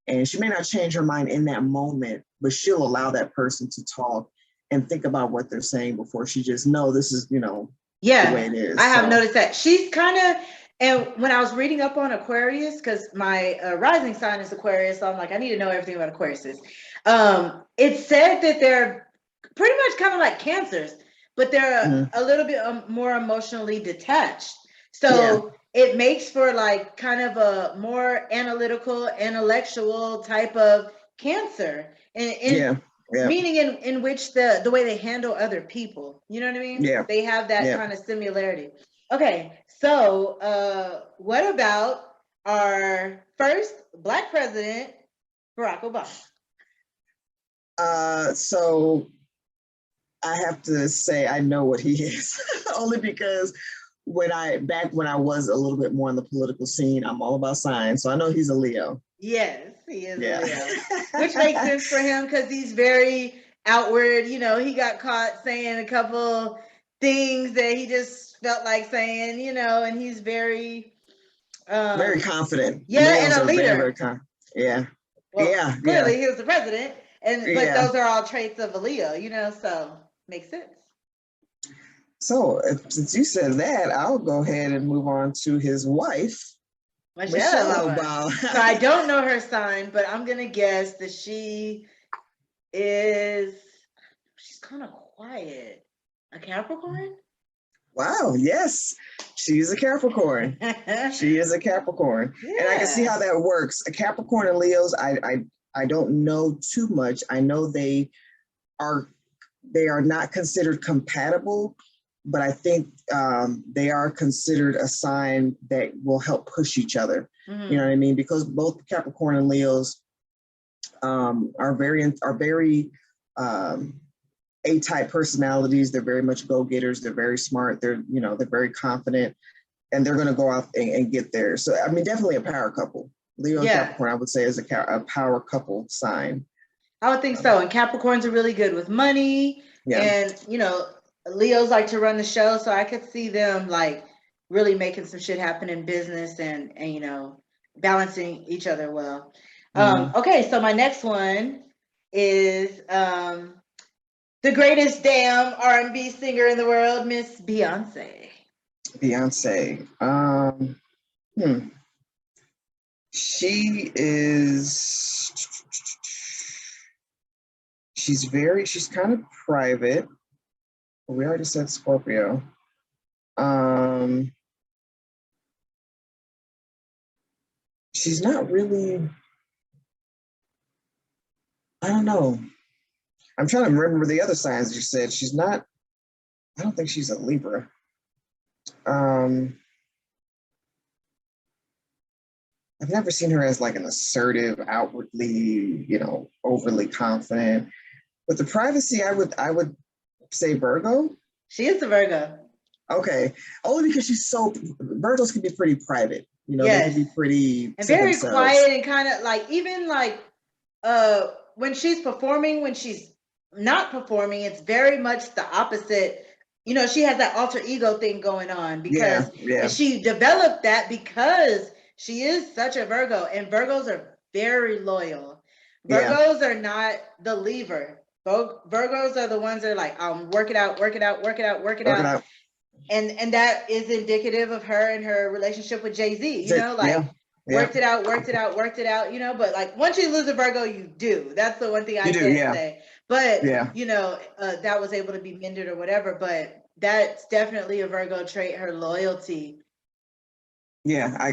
and she may not change her mind in that moment, but she'll allow that person to talk and think about what they're saying before she just, no, this is, the way it is. I have noticed that. She's kind of, and when I was reading up on Aquarius, because my rising sign is Aquarius, so I'm like, I need to know everything about Aquariuses. It said that they're pretty much kind of like Cancers, but they're a little bit more emotionally detached. So it makes for like kind of a more analytical, intellectual type of Cancer. Meaning in which the way they handle other people, you know what I mean? Yeah. They have that kind of similarity. Okay, so what about our first Black president, Barack Obama? So I have to say I know what he is, only because when I was a little bit more in the political scene, I'm all about signs, so I know he's a Leo. Yes, he is a Leo, which makes sense for him because he's very outward. He got caught saying a couple things that he just felt like saying, and he's very confident. Yeah, Leos and a leader. Very Clearly he was the president, but those are all traits of a Leo, so makes sense. So since you said that, I'll go ahead and move on to his wife, Michelle Obama. So I don't know her sign, but I'm gonna guess that she's kind of quiet. A Capricorn? Wow, yes. She's a Capricorn. She is a Capricorn. Yeah. And I can see how that works. A Capricorn and Leos, I don't know too much. I know they are not considered compatible, but I think they are considered a sign that will help push each other. You know what I mean? Because both Capricorn and Leos are very A-type personalities. They're very much go-getters. They're very smart. They're very confident, and they're going to go out and get there. So, I mean, definitely a power couple. Leo and Capricorn, I would say, is a power couple sign. I would think so. And Capricorns are really good with money. And, Leos like to run the show. So I could see them like really making some shit happen in business and balancing each other well. Okay, so my next one is the greatest damn R&B singer in the world, Miss Beyonce. Beyonce. She is. She's kind of private. We already said Scorpio. She's not really, I don't know. I'm trying to remember the other signs you said. She's not, I don't think she's a Libra. I've never seen her as like an assertive, outwardly, overly confident. But the privacy, I would say Virgo. She is a Virgo. Okay, only because Virgos can be pretty private. Yes. They can be pretty and very themselves. Quiet and kind of like, even like when she's performing, when she's not performing, it's very much the opposite. She has that alter ego thing going on because and she developed that because she is such a Virgo, and Virgos are very loyal. Virgos are not the leaver. Virgos are the ones that are like, work it out. And that is indicative of her and her relationship with Jay-Z, worked it out, but like once you lose a Virgo, you do. That's the one thing I can say. But, that was able to be mended or whatever, but that's definitely a Virgo trait, her loyalty. Yeah, I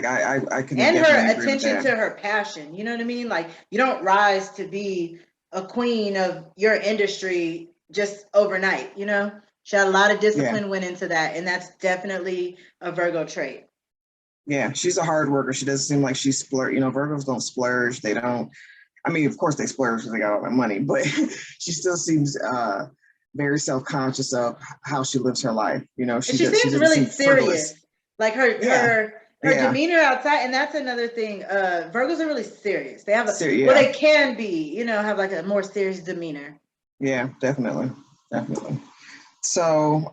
can. And her attention to her passion, you know what I mean? Like, you don't rise to be a queen of your industry just overnight, She had a lot of discipline went into that, and that's definitely a Virgo trait. Yeah, she's a hard worker. She doesn't seem like she splurge. Virgos don't splurge. They don't. I mean, of course they splurge because they got all that money, but she still seems very self-conscious of how she lives her life. She seems really serious. Like her demeanor outside, and that's another thing. Virgos are really serious. They have they can be, have like a more serious demeanor. Yeah, definitely. So,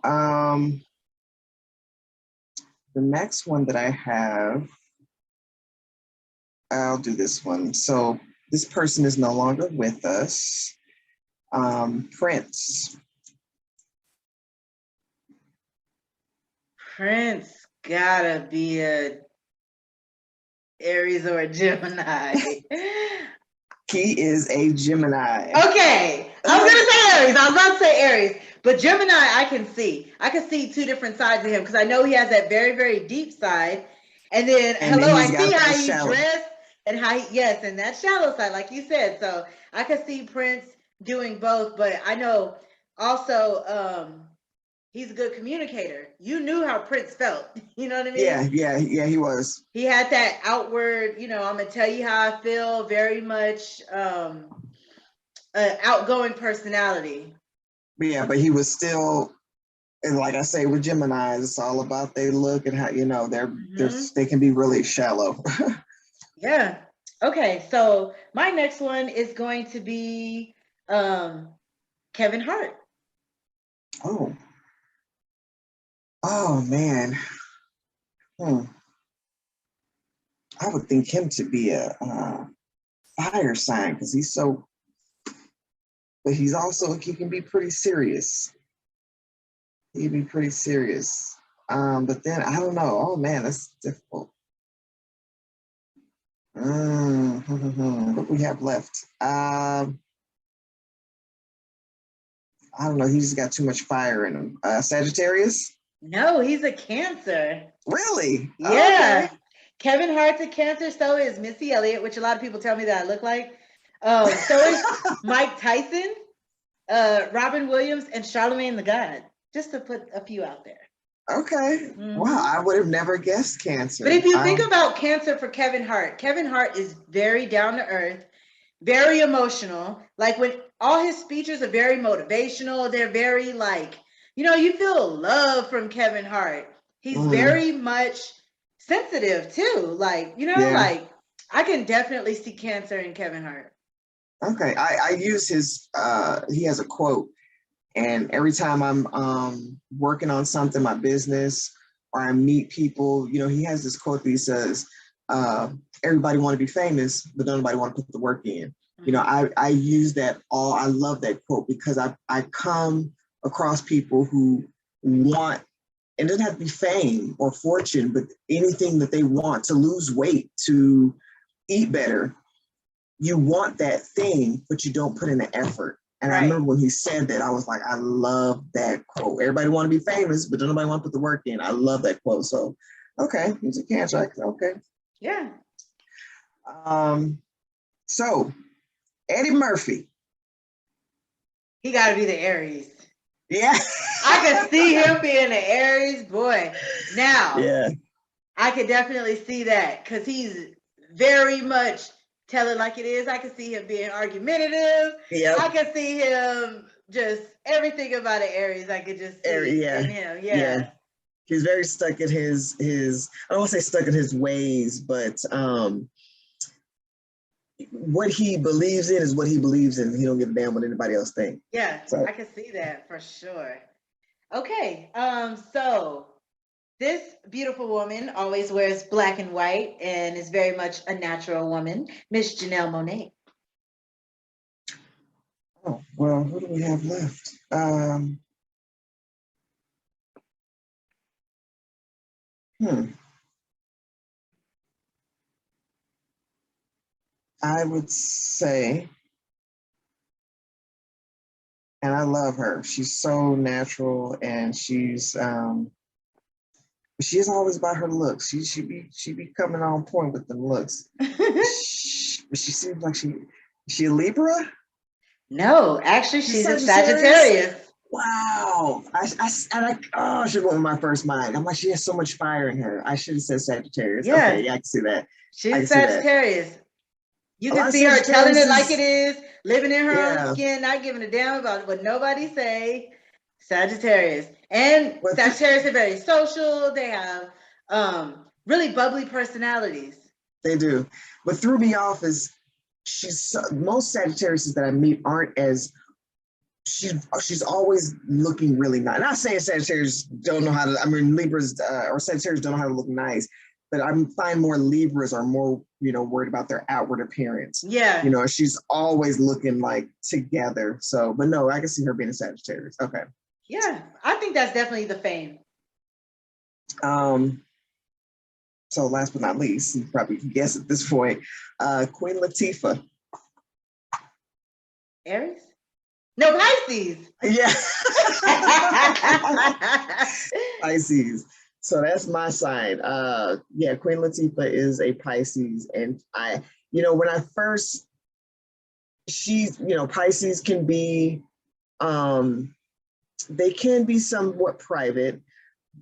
the next one that I have, I'll do this one. So this person is no longer with us. Prince. Prince gotta be a Aries or a Gemini. He is a Gemini. Okay, I was gonna say Aries. I was about to say Aries, but Gemini, I can see two different sides of him because I know he has that very, very deep side, and then I see how he dressed and how and that shallow side, like you said. So I could see Prince doing both, but I know also he's a good communicator. You knew how Prince felt. You know what I mean? Yeah, he was. He had that outward, I'm gonna tell you how I feel, very much outgoing personality. But he was still, and like I say with Geminis, it's all about they look and how they can be really shallow. Yeah. Okay, so my next one is going to be Kevin Hart. Oh man. I would think him to be a fire sign because he's so, but he can be pretty serious. He can be pretty serious. But then I don't know. Oh man, that's difficult. What we have left? I don't know. He just got too much fire in him. Sagittarius? No, he's a Cancer. Really? Yeah. Okay. Kevin Hart's a Cancer, so is Missy Elliott, which a lot of people tell me that I look like. So is Mike Tyson, Robin Williams, and Charlemagne the God, just to put a few out there. Okay. Mm-hmm. Wow, I would have never guessed Cancer. But if you think about Cancer for Kevin Hart is very down to earth, very emotional. Like when all his speeches are very motivational, they're very like, you feel love from Kevin Hart. He's very much sensitive too. Like, like I can definitely see Cancer in Kevin Hart. Okay. I use his, he has a quote, and every time I'm working on something, my business, or I meet people, he has this quote that he says, everybody want to be famous, but don't nobody want to put the work in. You know, I use that I love that quote because I come across people who want, and it doesn't have to be fame or fortune, but anything that they want, to lose weight, to eat better. You want that thing, but you don't put in the effort. And I remember when he said that, I was like, I love that quote. Everybody want to be famous, but don't nobody want to put the work in. I love that quote. So, okay, he's a Cancer. Okay. Yeah. So Eddie Murphy. He got to be the Aries. Yeah. I could see him being an Aries boy. Now, yeah, I could definitely see that because he's very much tell it like it is. I could see him being argumentative. Yep. I could see him just everything about an Aries. I could just see in him. Yeah. He's very stuck in his I don't want to say stuck in his ways, but what he believes in is what he believes in. He don't give a damn what anybody else thinks. Yeah, so I can see that for sure. Okay, so this beautiful woman always wears black and white and is very much a natural woman, Miss Janelle Monae. Oh, well, who do we have left? I would say, and I love her. She's so natural, and she's always about her looks. She be coming on point with them looks. she seems like she a Libra? No, actually she's a Sagittarius. Wow. I should have went with my first mind. I'm like, she has so much fire in her. I should have said Sagittarius. Yeah. Okay, yeah, I can see that. She's Sagittarius. You can see her telling it like it is, living in her own skin, not giving a damn about what nobody say. Sagittarius. And Sagittarius are very social. They have really bubbly personalities. They do. What threw me off is most Sagittarius that I meet aren't as, she's always looking really nice. Not saying Sagittarius don't know how to, Libras or Sagittarius don't know how to look nice, but I find more Libras are more, worried about their outward appearance. Yeah. She's always looking like together. So, but no, I can see her being a Sagittarius. Okay. Yeah, I think that's definitely the fame. So last but not least, you probably can guess at this point, Queen Latifah. Aries? No, Pisces. Yeah. Pisces. So that's my sign. Queen Latifah is a Pisces. And when I first, Pisces can be, they can be somewhat private,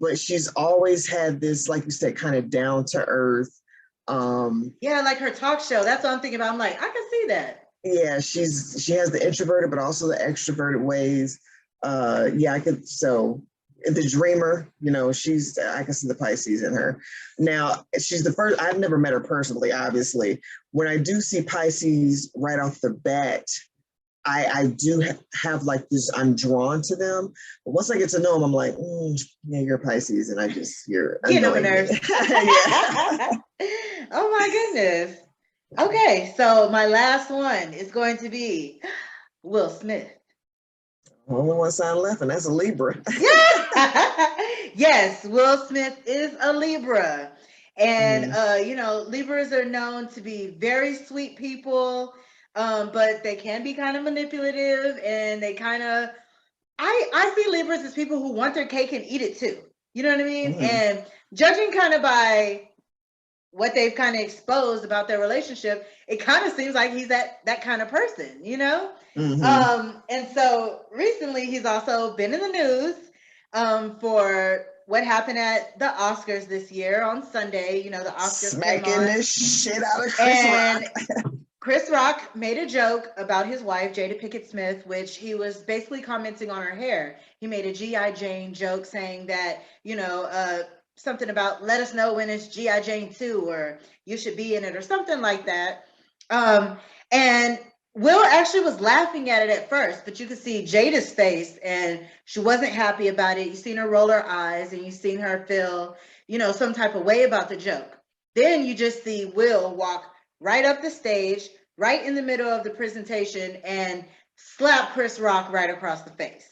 but she's always had this, like you said, kind of down to earth. Like her talk show. That's what I'm thinking about. I'm like, I can see that. Yeah, she has the introverted, but also the extroverted ways. The dreamer, I can see the Pisces in her. Now, she's the first, I've never met her personally, obviously. When I do see Pisces right off the bat, I do have like this, I'm drawn to them. But once I get to know them, I'm like, you're Pisces. And you're getting on my nerves. Oh my goodness. Okay, so my last one is going to be Will Smith. Only one sign left, and that's a Libra. Yes, Will Smith is a Libra. And, Libras are known to be very sweet people, but they can be kind of manipulative, and they kind of, I see Libras as people who want their cake and eat it too. You know what I mean? Mm-hmm. And judging kind of by what they've kind of exposed about their relationship, it kind of seems like he's that kind of person, Mm-hmm. And so recently he's also been in the news for what happened at the Oscars this year on Sunday. The Oscars smacking the shit out of Chris Rock. Chris Rock made a joke about his wife, Jada Pinkett Smith, which he was basically commenting on her hair. He made a G.I. Jane joke saying that, something about let us know when it's G.I. Jane 2 or you should be in it or something like that. And Will actually was laughing at it at first, but you could see Jada's face and she wasn't happy about it. You seen her roll her eyes and you seen her feel, some type of way about the joke. Then you just see Will walk right up the stage, right in the middle of the presentation, and slap Chris Rock right across the face.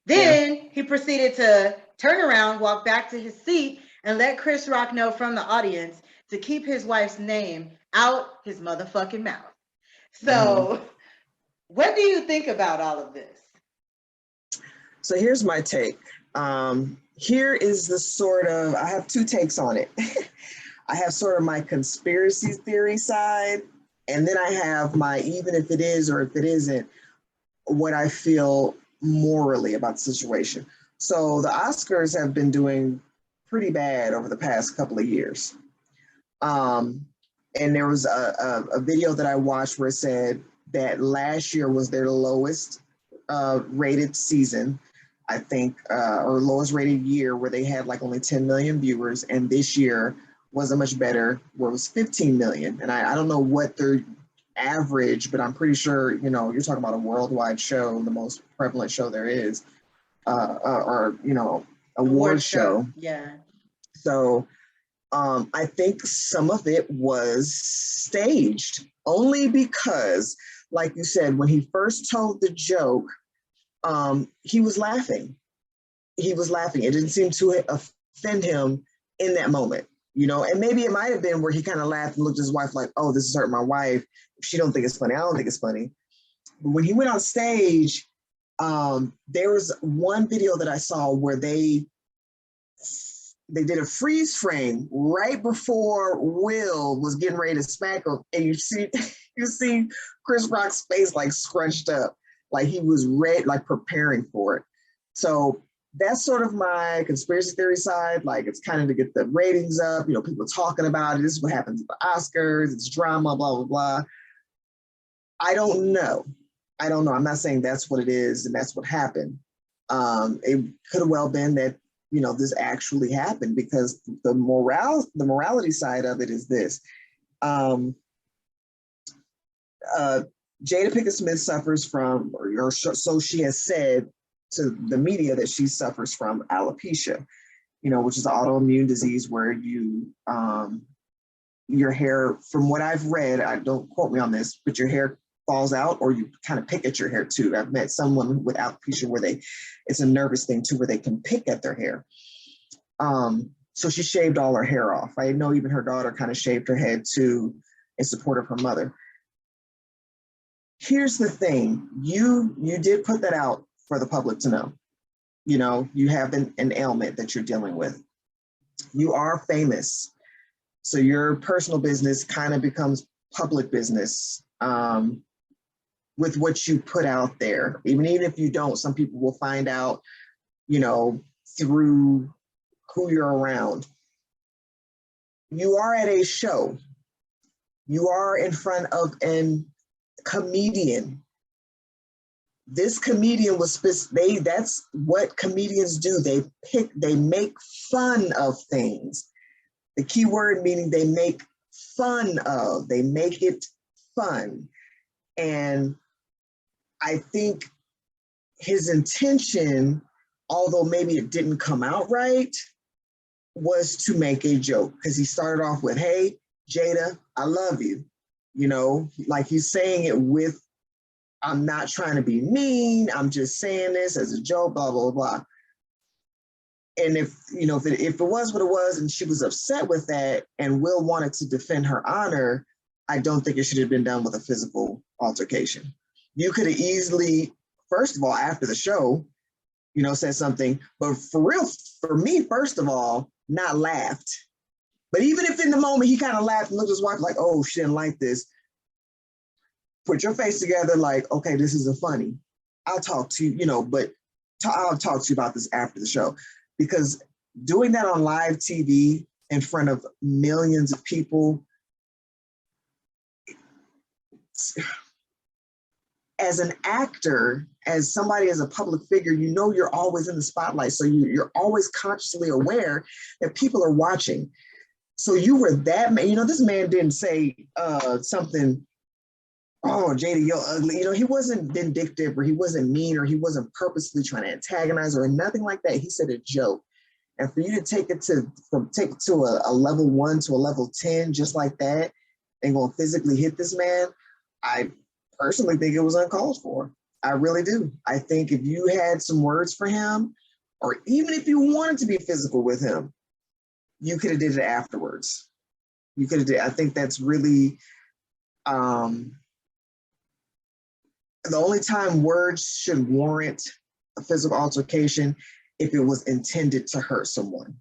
Then he proceeded to turn around, walk back to his seat, and let Chris Rock know from the audience to keep his wife's name out his motherfucking mouth. So, what do you think about all of this? So here's my take. Here is the sort of, I have two takes on it. I have sort of my conspiracy theory side, and then I have my, even if it is or if it isn't, what I feel morally about the situation. So the Oscars have been doing pretty bad over the past couple of years. And there was a video that I watched where it said that last year was their lowest rated season, I think, or lowest rated year, where they had like only 10 million viewers. And this year wasn't much better, where it was 15 million. And I don't know what their average, but I'm pretty sure, you know, you're talking about a worldwide show, the most prevalent show there is, or, you know, award show. Yeah. So I think some of it was staged, only because, like you said, when he first told the joke, he was laughing. He was laughing. It didn't seem to offend him in that moment, you know, and maybe it might have been where he kind of laughed and looked at his wife like, oh, this is hurting my wife. She don't think it's funny. I don't think it's funny. But when he went on stage, there was one video that I saw where they did a freeze frame right before Will was getting ready to smack him, and you see Chris Rock's face like scrunched up, like he was ready, like preparing for it. So that's sort of my conspiracy theory side. Like, it's kind of to get the ratings up, you know, people talking about it. This is what happens at the Oscars. It's drama, blah, blah, blah. I don't know. I'm not saying that's what it is and that's what happened. It could have well been that, you know, this actually happened, because the morality side of it is this. Jada Pinkett Smith suffers from, or so she has said to the media, that she suffers from alopecia, you know, which is an autoimmune disease where you, your hair, from what I've read, I don't quote me on this, but your hair falls out, or you kind of pick at your hair too. I've met someone with alopecia where it's a nervous thing too, where they can pick at their hair. So she shaved all her hair off. I know even her daughter kind of shaved her head too, in support of her mother. Here's the thing, you did put that out for the public to know. You know, you have an ailment that you're dealing with. You are famous. So your personal business kind of becomes public business, with what you put out there. Even if you don't, some people will find out, you know, through who you're around. You are at a show. You are in front of a comedian. This comedian was, that's what comedians do. They make fun of things. The key word meaning they make fun of, they make it fun. And I think his intention, although maybe it didn't come out right, was to make a joke, because he started off with, hey, Jada, I love you. You know, like he's saying it with, I'm not trying to be mean, I'm just saying this as a joke, blah, blah, blah. And if, you know, if it was what it was and she was upset with that and Will wanted to defend her honor, I don't think it should have been done with a physical altercation. You could have easily, first of all, after the show, you know, said something, but for real, for me, first of all, not laughed. But even if in the moment he kind of laughed and looked at his wife like, oh, she didn't like this, put your face together like, okay, this isn't funny. I'll talk to you, you know, but I'll talk to you about this after the show. Because doing that on live TV in front of millions of people, as an actor, as somebody, as a public figure, you know you're always in the spotlight. So you're always consciously aware that people are watching. So you were that man, you know, this man didn't say something, oh, Jada, you're ugly. You know, he wasn't vindictive, or he wasn't mean, or he wasn't purposely trying to antagonize or nothing like that. He said a joke. And for you to take it to a level 1 to a level 10 just like that and go physically hit this man, I personally think it was uncalled for. I really do. I think if you had some words for him, or even if you wanted to be physical with him, you could have did it afterwards. You could have did. I think that's really the only time words should warrant a physical altercation if it was intended to hurt someone,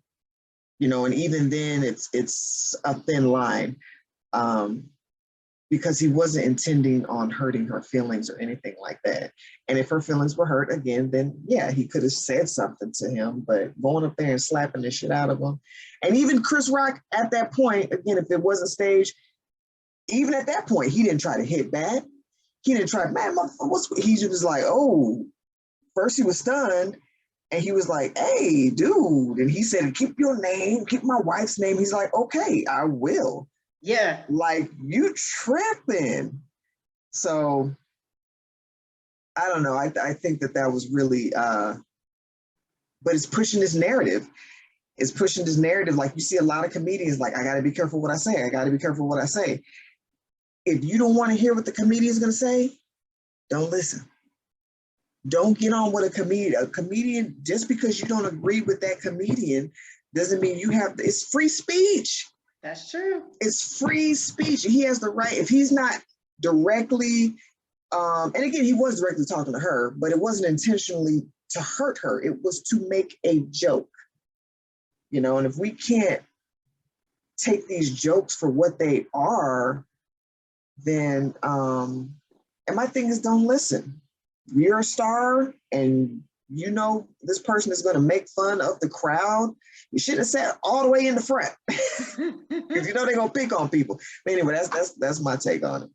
you know, and even then it's a thin line, because he wasn't intending on hurting her feelings or anything like that. And if her feelings were hurt again, then yeah, he could have said something to him, but going up there and slapping the shit out of him. And even Chris Rock at that point, again, if it wasn't staged, even at that point, he didn't try to hit back. He didn't try, man, he was like, oh, first he was stunned and he was like, hey, dude. And he said, keep your name, keep my wife's name. He's like, okay, I will. Yeah. Like, you tripping. So I don't know. I think that was really, but it's pushing this narrative. It's pushing this narrative. Like, you see a lot of comedians like, I got to be careful what I say. I got to be careful what I say. If you don't want to hear what the comedian is going to say, don't listen. Don't get on with a comedian. A comedian, just because you don't agree with that comedian doesn't mean you have, it's free speech. That's true. It's free speech. He has the right, if he's not directly, and again, he was directly talking to her, but it wasn't intentionally to hurt her. It was to make a joke, you know, and if we can't take these jokes for what they are, then, and my thing is, don't listen. You're a star and you know this person is going to make fun of the crowd. You should have sat all the way in the front because you know they're going to pick on people. But anyway, that's my take on it.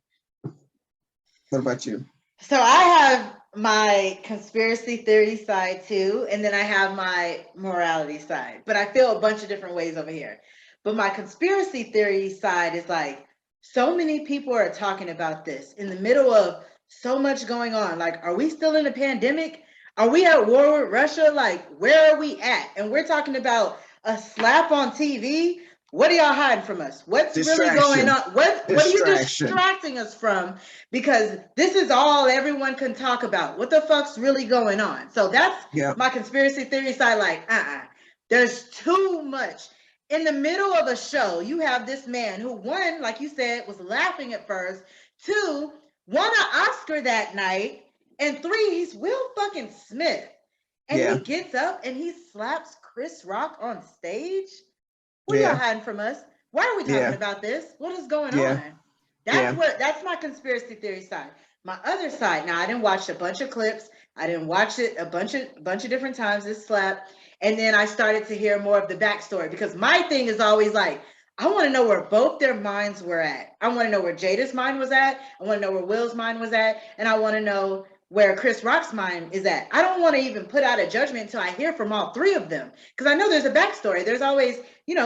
What about you? So I have my conspiracy theory side too, and then I have my morality side. But I feel a bunch of different ways over here. But my conspiracy theory side is like, so many people are talking about this in the middle of so much going on. Like, are we still in a pandemic? Are we at war with Russia? Like, where are we at? And we're talking about a slap on TV. What are y'all hiding from us? What's really going on? What are you distracting us from? Because this is all everyone can talk about. What the fuck's really going on? So that's my conspiracy theory side. Like, there's too much. In the middle of a show, you have this man who, one, like you said, was laughing at first. Two, won an Oscar that night. And three, he's Will fucking Smith. And he gets up and he slaps Chris Rock on stage. What are y'all hiding from us? Why are we talking about this? What is going on? That's my conspiracy theory side. My other side, now I didn't watch a bunch of clips. I didn't watch it a bunch of different times, this slap. And then I started to hear more of the backstory because my thing is always like, I want to know where both their minds were at. I want to know where Jada's mind was at. I want to know where Will's mind was at. And I want to know where Chris Rock's mind is at. I don't want to even put out a judgment until I hear from all three of them. Because I know there's a backstory. There's always,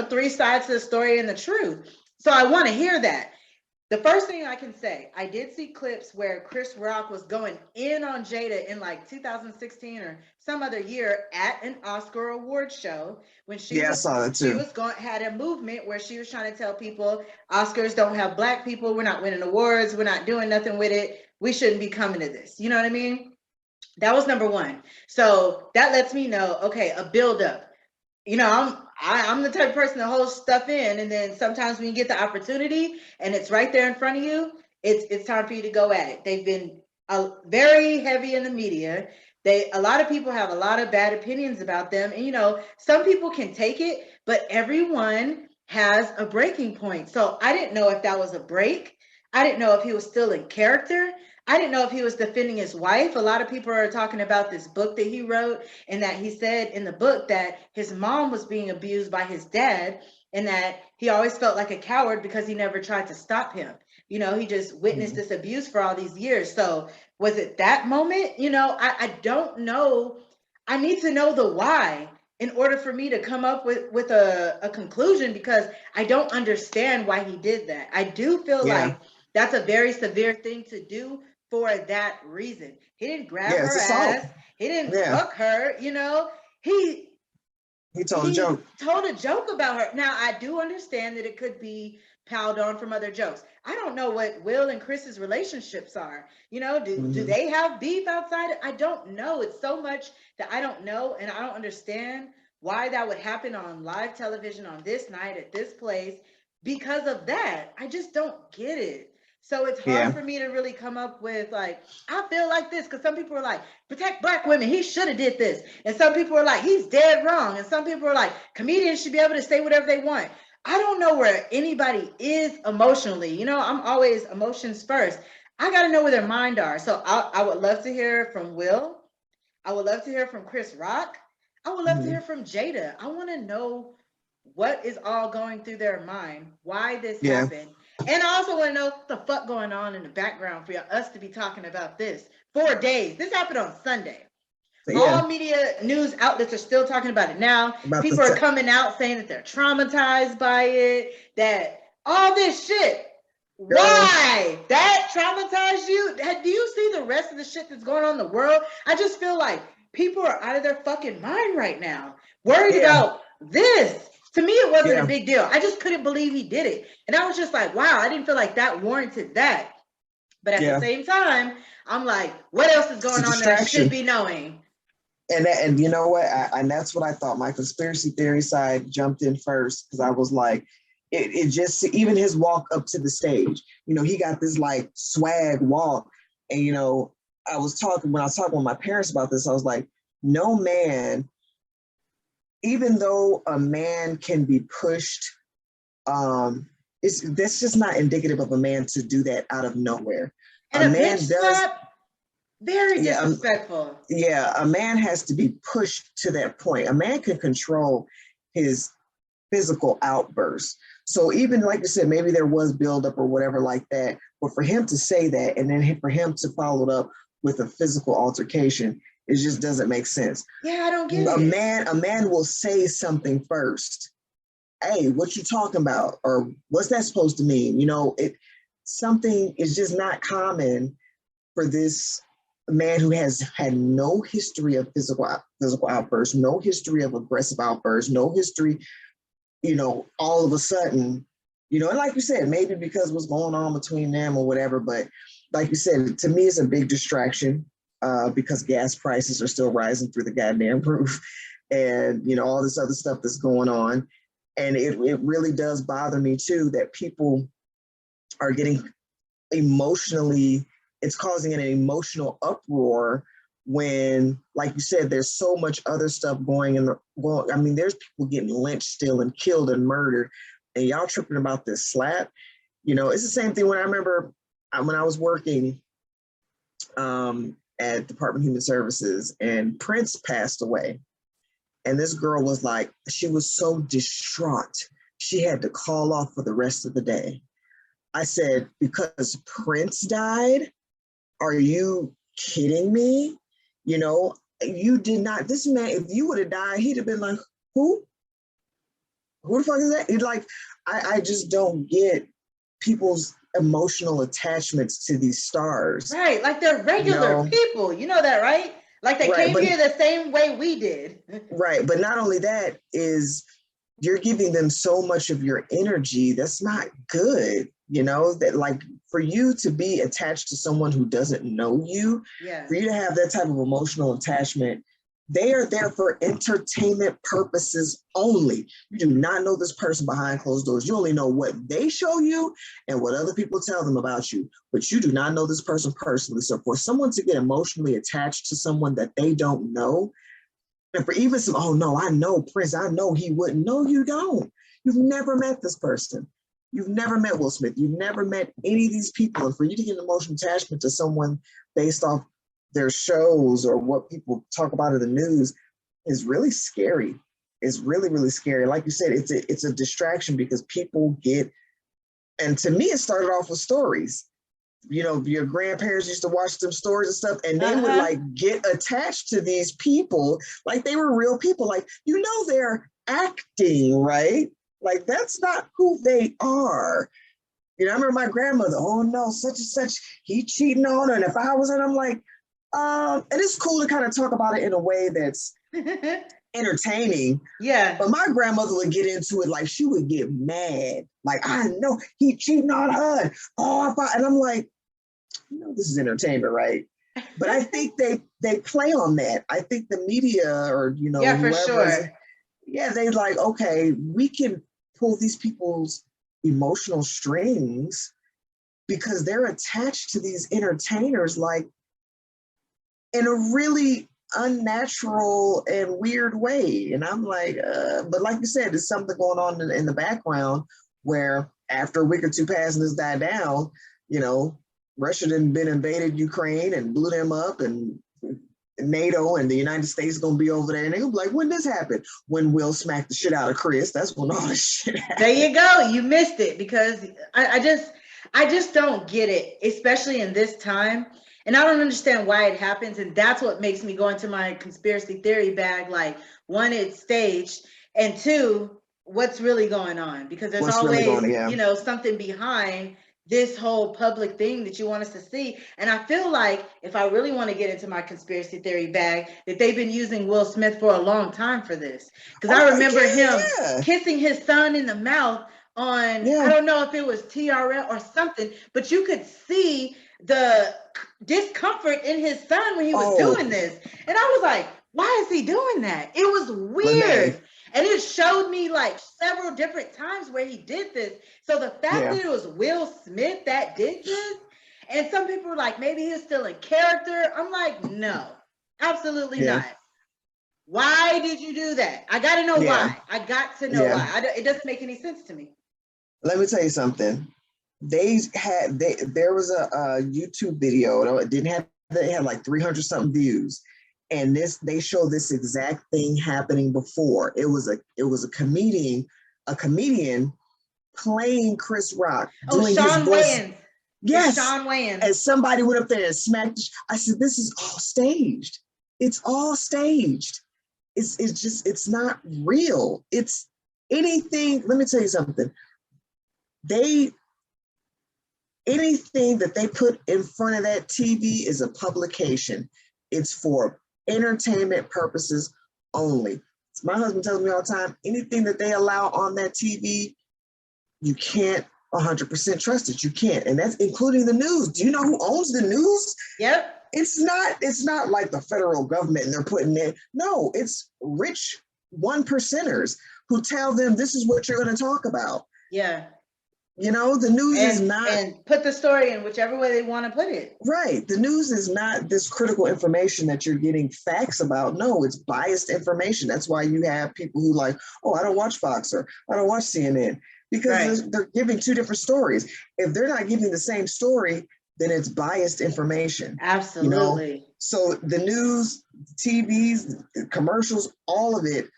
three sides to the story and the truth. So I want to hear that. The first thing I can say, I did see clips where Chris Rock was going in on Jada in like 2016 or some other year at an Oscar award show when I saw that too. Had a movement where she was trying to tell people Oscars don't have Black people. We're not winning awards. We're not doing nothing with it. We shouldn't be coming to this. You know what I mean? That was number one. So that lets me know, okay, a buildup. I'm the type of person that holds stuff in, and then sometimes when you get the opportunity and it's right there in front of you, it's time for you to go at it. They've been very heavy in the media. A lot of people have a lot of bad opinions about them, and some people can take it, but everyone has a breaking point. So I didn't know if that was a break. I didn't know if he was still in character. I didn't know if he was defending his wife. A lot of people are talking about this book that he wrote, and that he said in the book that his mom was being abused by his dad, and that he always felt like a coward because he never tried to stop him. He just witnessed this abuse for all these years. So was it that moment? I don't know. I need to know the why in order for me to come up with a conclusion, because I don't understand why he did that. I do feel like that's a very severe thing to do for that reason. He didn't grab her ass. He didn't fuck her. He told a joke. Told a joke about her. Now, I do understand that it could be piled on from other jokes. I don't know what Will and Chris's relationships are. You know, do they have beef outside? I don't know. It's so much that I don't know, and I don't understand why that would happen on live television on this night at this place because of that. I just don't get it. So it's hard for me to really come up with like, I feel like this, because some people are like, protect Black women, he should have did this. And some people are like, he's dead wrong. And some people are like, comedians should be able to say whatever they want. I don't know where anybody is emotionally. You know, I'm always emotions first. I got to know where their mind are. So I would love to hear from Will. I would love to hear from Chris Rock. I would love to hear from Jada. I want to know what is all going through their mind, why this happened. And I also want to know what the fuck going on in the background for us to be talking about this. 4 days. This happened on Sunday. All media news outlets are still talking about it now. People are coming out saying that they're traumatized by it, that all this shit. Girl. Why? That traumatized you? Do you see the rest of the shit that's going on in the world? I just feel like people are out of their fucking mind right now, worried about this. To me, it wasn't a big deal. I just couldn't believe he did it. And I was just like, wow, I didn't feel like that warranted that. But at the same time, I'm like, what else is going on that I should be knowing? And you know what? And that's what I thought. My conspiracy theory side jumped in first because I was like, it just, even his walk up to the stage, you know, he got this like swag walk. And, you know, when I was talking with my parents about this, I was like, no man, even though a man can be pushed, that's just not indicative of a man to do that out of nowhere. And a man does. Very disrespectful. A man has to be pushed to that point. A man can control his physical outbursts. So even like you said, maybe there was buildup or whatever like that, but for him to say that and then for him to follow it up with a physical altercation, it just doesn't make sense. Yeah, I don't get it. A man will say something first. Hey, what you talking about? Or what's that supposed to mean? You know, something is just not common for this man who has had no history of physical outbursts, no history of aggressive outbursts, no history, you know, all of a sudden, you know, and like you said, maybe because what's going on between them or whatever, but like you said, to me, it's a big distraction because gas prices are still rising through the goddamn roof and, you know, all this other stuff that's going on. And it really does bother me too, that people are getting emotionally, it's causing an emotional uproar when, like you said, there's so much other stuff going. I mean, there's people getting lynched still and killed and murdered, and y'all tripping about this slap. You know, it's the same thing when I remember when I was working at Department of Human Services and Prince passed away. And this girl was like, she was so distraught. She had to call off for the rest of the day. I said, because Prince died? Are you kidding me? You know, you did not, this man, if you would have died, he'd have been like, who? Who the fuck is that? Like, I just don't get people's emotional attachments to these stars. Right, like they're regular people. You know that, right? Like they came here the same way we did. Right, but not only that is you're giving them so much of your energy. That's not good. You know, that like for you to be attached to someone who doesn't know you, for you to have that type of emotional attachment, they are there for entertainment purposes only. You do not know this person behind closed doors. You only know what they show you and what other people tell them about you, but you do not know this person personally. So for someone to get emotionally attached to someone that they don't know, and for even some, oh no, I know Prince, I know he wouldn't. No, you don't. You've never met this person. You've never met Will Smith. You've never met any of these people. And for you to get an emotional attachment to someone based off their shows or what people talk about in the news is really scary. It's really, really scary. Like you said, it's a distraction because people get, and to me, it started off with stories. You know, your grandparents used to watch them stories and stuff, and they would like get attached to these people like they were real people. Like, you know, they're acting, right? Like, that's not who they are. You know, I remember my grandmother, oh no, such and such, he cheating on her. And if I was in, I'm like, and it's cool to kind of talk about it in a way that's entertaining. Yeah. But my grandmother would get into it, like she would get mad. Like, I know he cheating on her. Oh, and I'm like, you know, this is entertainment, right? But I think they play on that. I think the media or, you know, yeah, for whoever, sure. yeah, they like, okay, we can pull these people's emotional strings because they're attached to these entertainers like in a really unnatural and weird way. And I'm like, but like you said, there's something going on in the background where after a week or two passing this died down, you know, Russia done been invaded Ukraine and blew them up, and NATO and the United States gonna be over there, and they're gonna be like, when this happened? When Will smacked the shit out of Chris, that's when all this shit happened. There you go. You missed it, because I just don't get it, especially in this time. And I don't understand why it happens. And that's what makes me go into my conspiracy theory bag. Like, one, it's staged, and two, what's really going on? Because there's What's always, really going on, yeah. you know, something behind this whole public thing that you want us to see. And I feel like if I really want to get into my conspiracy theory bag, that they've been using Will Smith for a long time for this. Because I remember him kissing his son in the mouth on, I don't know if it was TRL or something, but you could see the discomfort in his son when he was doing this. And I was like, why is he doing that? It was weird. Lenee. And it showed me like several different times where he did this. So the fact that it was Will Smith that did this, and some people were like, maybe he's still in character. I'm like, no, absolutely not. Why did you do that? I got to know why. I got to know why. It doesn't make any sense to me. Let me tell you something. There was a YouTube video. They had like 300 something views. And they show this exact thing happening before. It was a comedian playing Chris Rock. Doing Sean his voice. Wayans. Yes. Sean Wayans. And somebody went up there and smacked. I said, this is all staged. It's all staged. It's not real. It's anything. Let me tell you something. Anything that they put in front of that TV is a publication. It's for entertainment purposes only. My husband tells me all the time, anything that they allow on that TV, you can't 100% trust it. You can't. And that's including the news. Do you know who owns the news? Yep. It's not like the federal government and they're putting it. No, it's rich 1%ers who tell them this is what you're going to talk about. Yeah. You know, the news is not. And put the story in whichever way they want to put it. Right. The news is not this critical information that you're getting facts about. No, it's biased information. That's why you have people who like, oh, I don't watch Fox or I don't watch CNN, because they're giving two different stories. If they're not giving the same story, then it's biased information. Absolutely. You know? So the news, TVs, commercials, all of it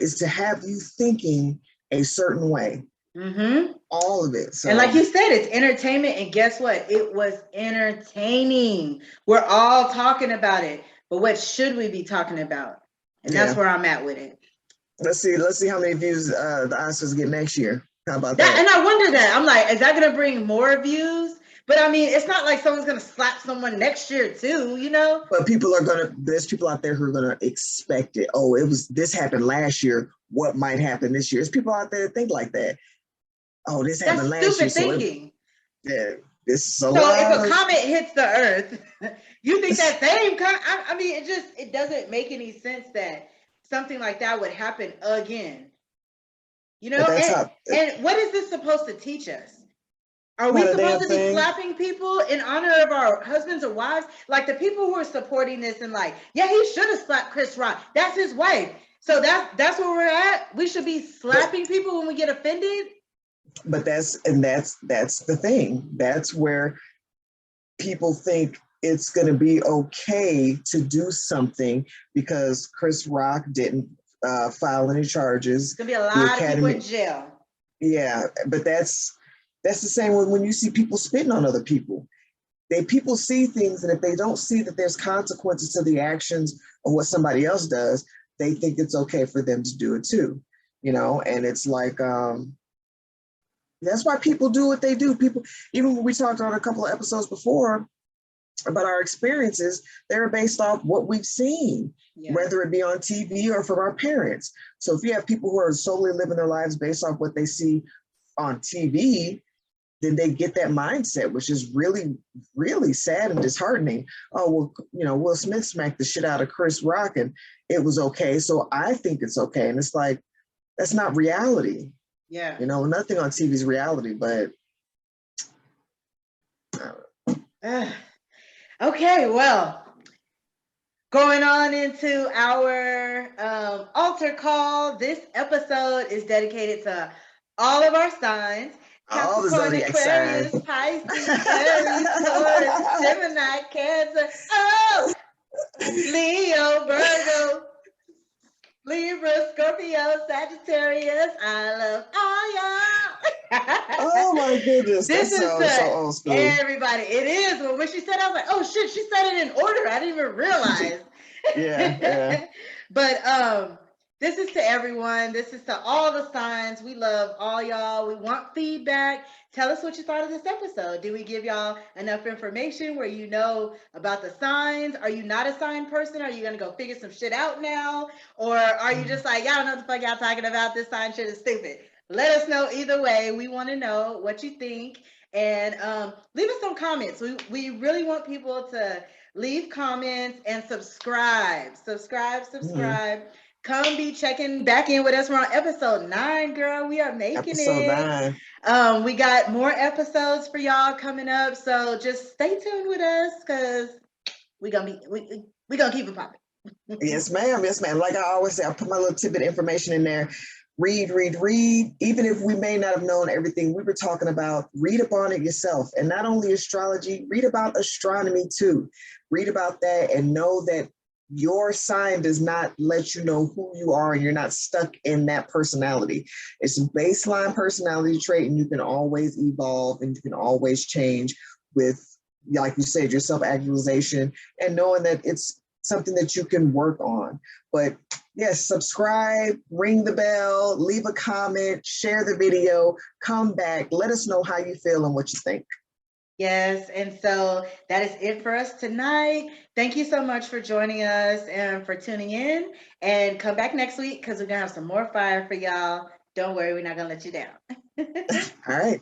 is to have you thinking a certain way. Mm-hmm. All of it. So. And like you said, it's entertainment. And guess what? It was entertaining. We're all talking about it. But what should we be talking about? And that's where I'm at with it. Let's see how many views the Oscars get next year. How about that? And I wonder that. I'm like, is that going to bring more views? But I mean, it's not like someone's going to slap someone next year too, you know? But there's people out there who are going to expect it. Oh, this happened last year. What might happen this year? There's people out there that think like that. Oh, this happened last year. That's stupid thinking. This is so if a comet hits the Earth, you think that same I mean, it doesn't make any sense that something like that would happen again. You know, and what is this supposed to teach us? Are we supposed to be slapping people in honor of our husbands or wives? Like the people who are supporting this and like, yeah, he should have slapped Chris Rock. That's his wife. So that's where we're at. We should be slapping people when we get offended. But that's the thing. That's where people think it's going to be okay to do something because Chris Rock didn't file any charges. There's going to be a lot of people in jail. Yeah, but that's the same when you see people spitting on other people. People see things, and if they don't see that there's consequences to the actions of what somebody else does, they think it's okay for them to do it too. You know, and it's like that's why people do what they do. People, even when we talked on a couple of episodes before, But our experiences, they're based off what we've seen, whether it be on TV or from our parents. So if you have people who are solely living their lives based off what they see on TV, then they get that mindset, which is really, really sad and disheartening. Oh, well, you know, Will Smith smacked the shit out of Chris Rock and it was okay, so I think it's okay. And it's like, that's not reality. Yeah. You know, nothing on TV is reality, but okay, well, going on into our altar call, this episode is dedicated to all of our signs. All the Capricorn, Zodiac Aquarius, signs. Pisces, Aries, Taurus, Gemini, Cancer, oh, Leo, Virgo, Libra, Scorpio, Sagittarius. I love all y'all. Oh my goodness, This that's is so old school. everybody. It is. Well, when she said, I was like, oh shit, she said it in order. I didn't even realize. Yeah. But this is to everyone. This is to all the signs. We love all y'all. We want feedback. Tell us what you thought of this episode. Did we give y'all enough information where you know about the signs? Are you not a sign person? Are you going to go figure some shit out now? Or are you just like, y'all don't know what the fuck y'all talking about? This sign shit is stupid. Let us know either way. We want to know what you think. And leave us some comments. We really want people to leave comments and subscribe. Subscribe. Come be checking back in with us. We're on episode 9, girl. We are making episode 9. We got more episodes for y'all coming up. So just stay tuned with us because we gonna keep it popping. Yes, ma'am. Yes, ma'am. Like I always say, I put my little tidbit information in there. Read. Even if we may not have known everything we were talking about, read up on it yourself. And not only astrology, read about astronomy too. Read about that and know that your sign does not let you know who you are and you're not stuck in that personality. It's a baseline personality trait and you can always evolve and you can always change with, like you said, your self-actualization and knowing that it's something that you can work on. But yes, subscribe, ring the bell, leave a comment, share the video, come back, let us know how you feel and what you think. Yes, and so that is it for us tonight. Thank you so much for joining us and for tuning in. And come back next week because we're going to have some more fire for y'all. Don't worry, we're not going to let you down. All right.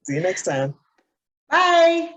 See you next time. Bye.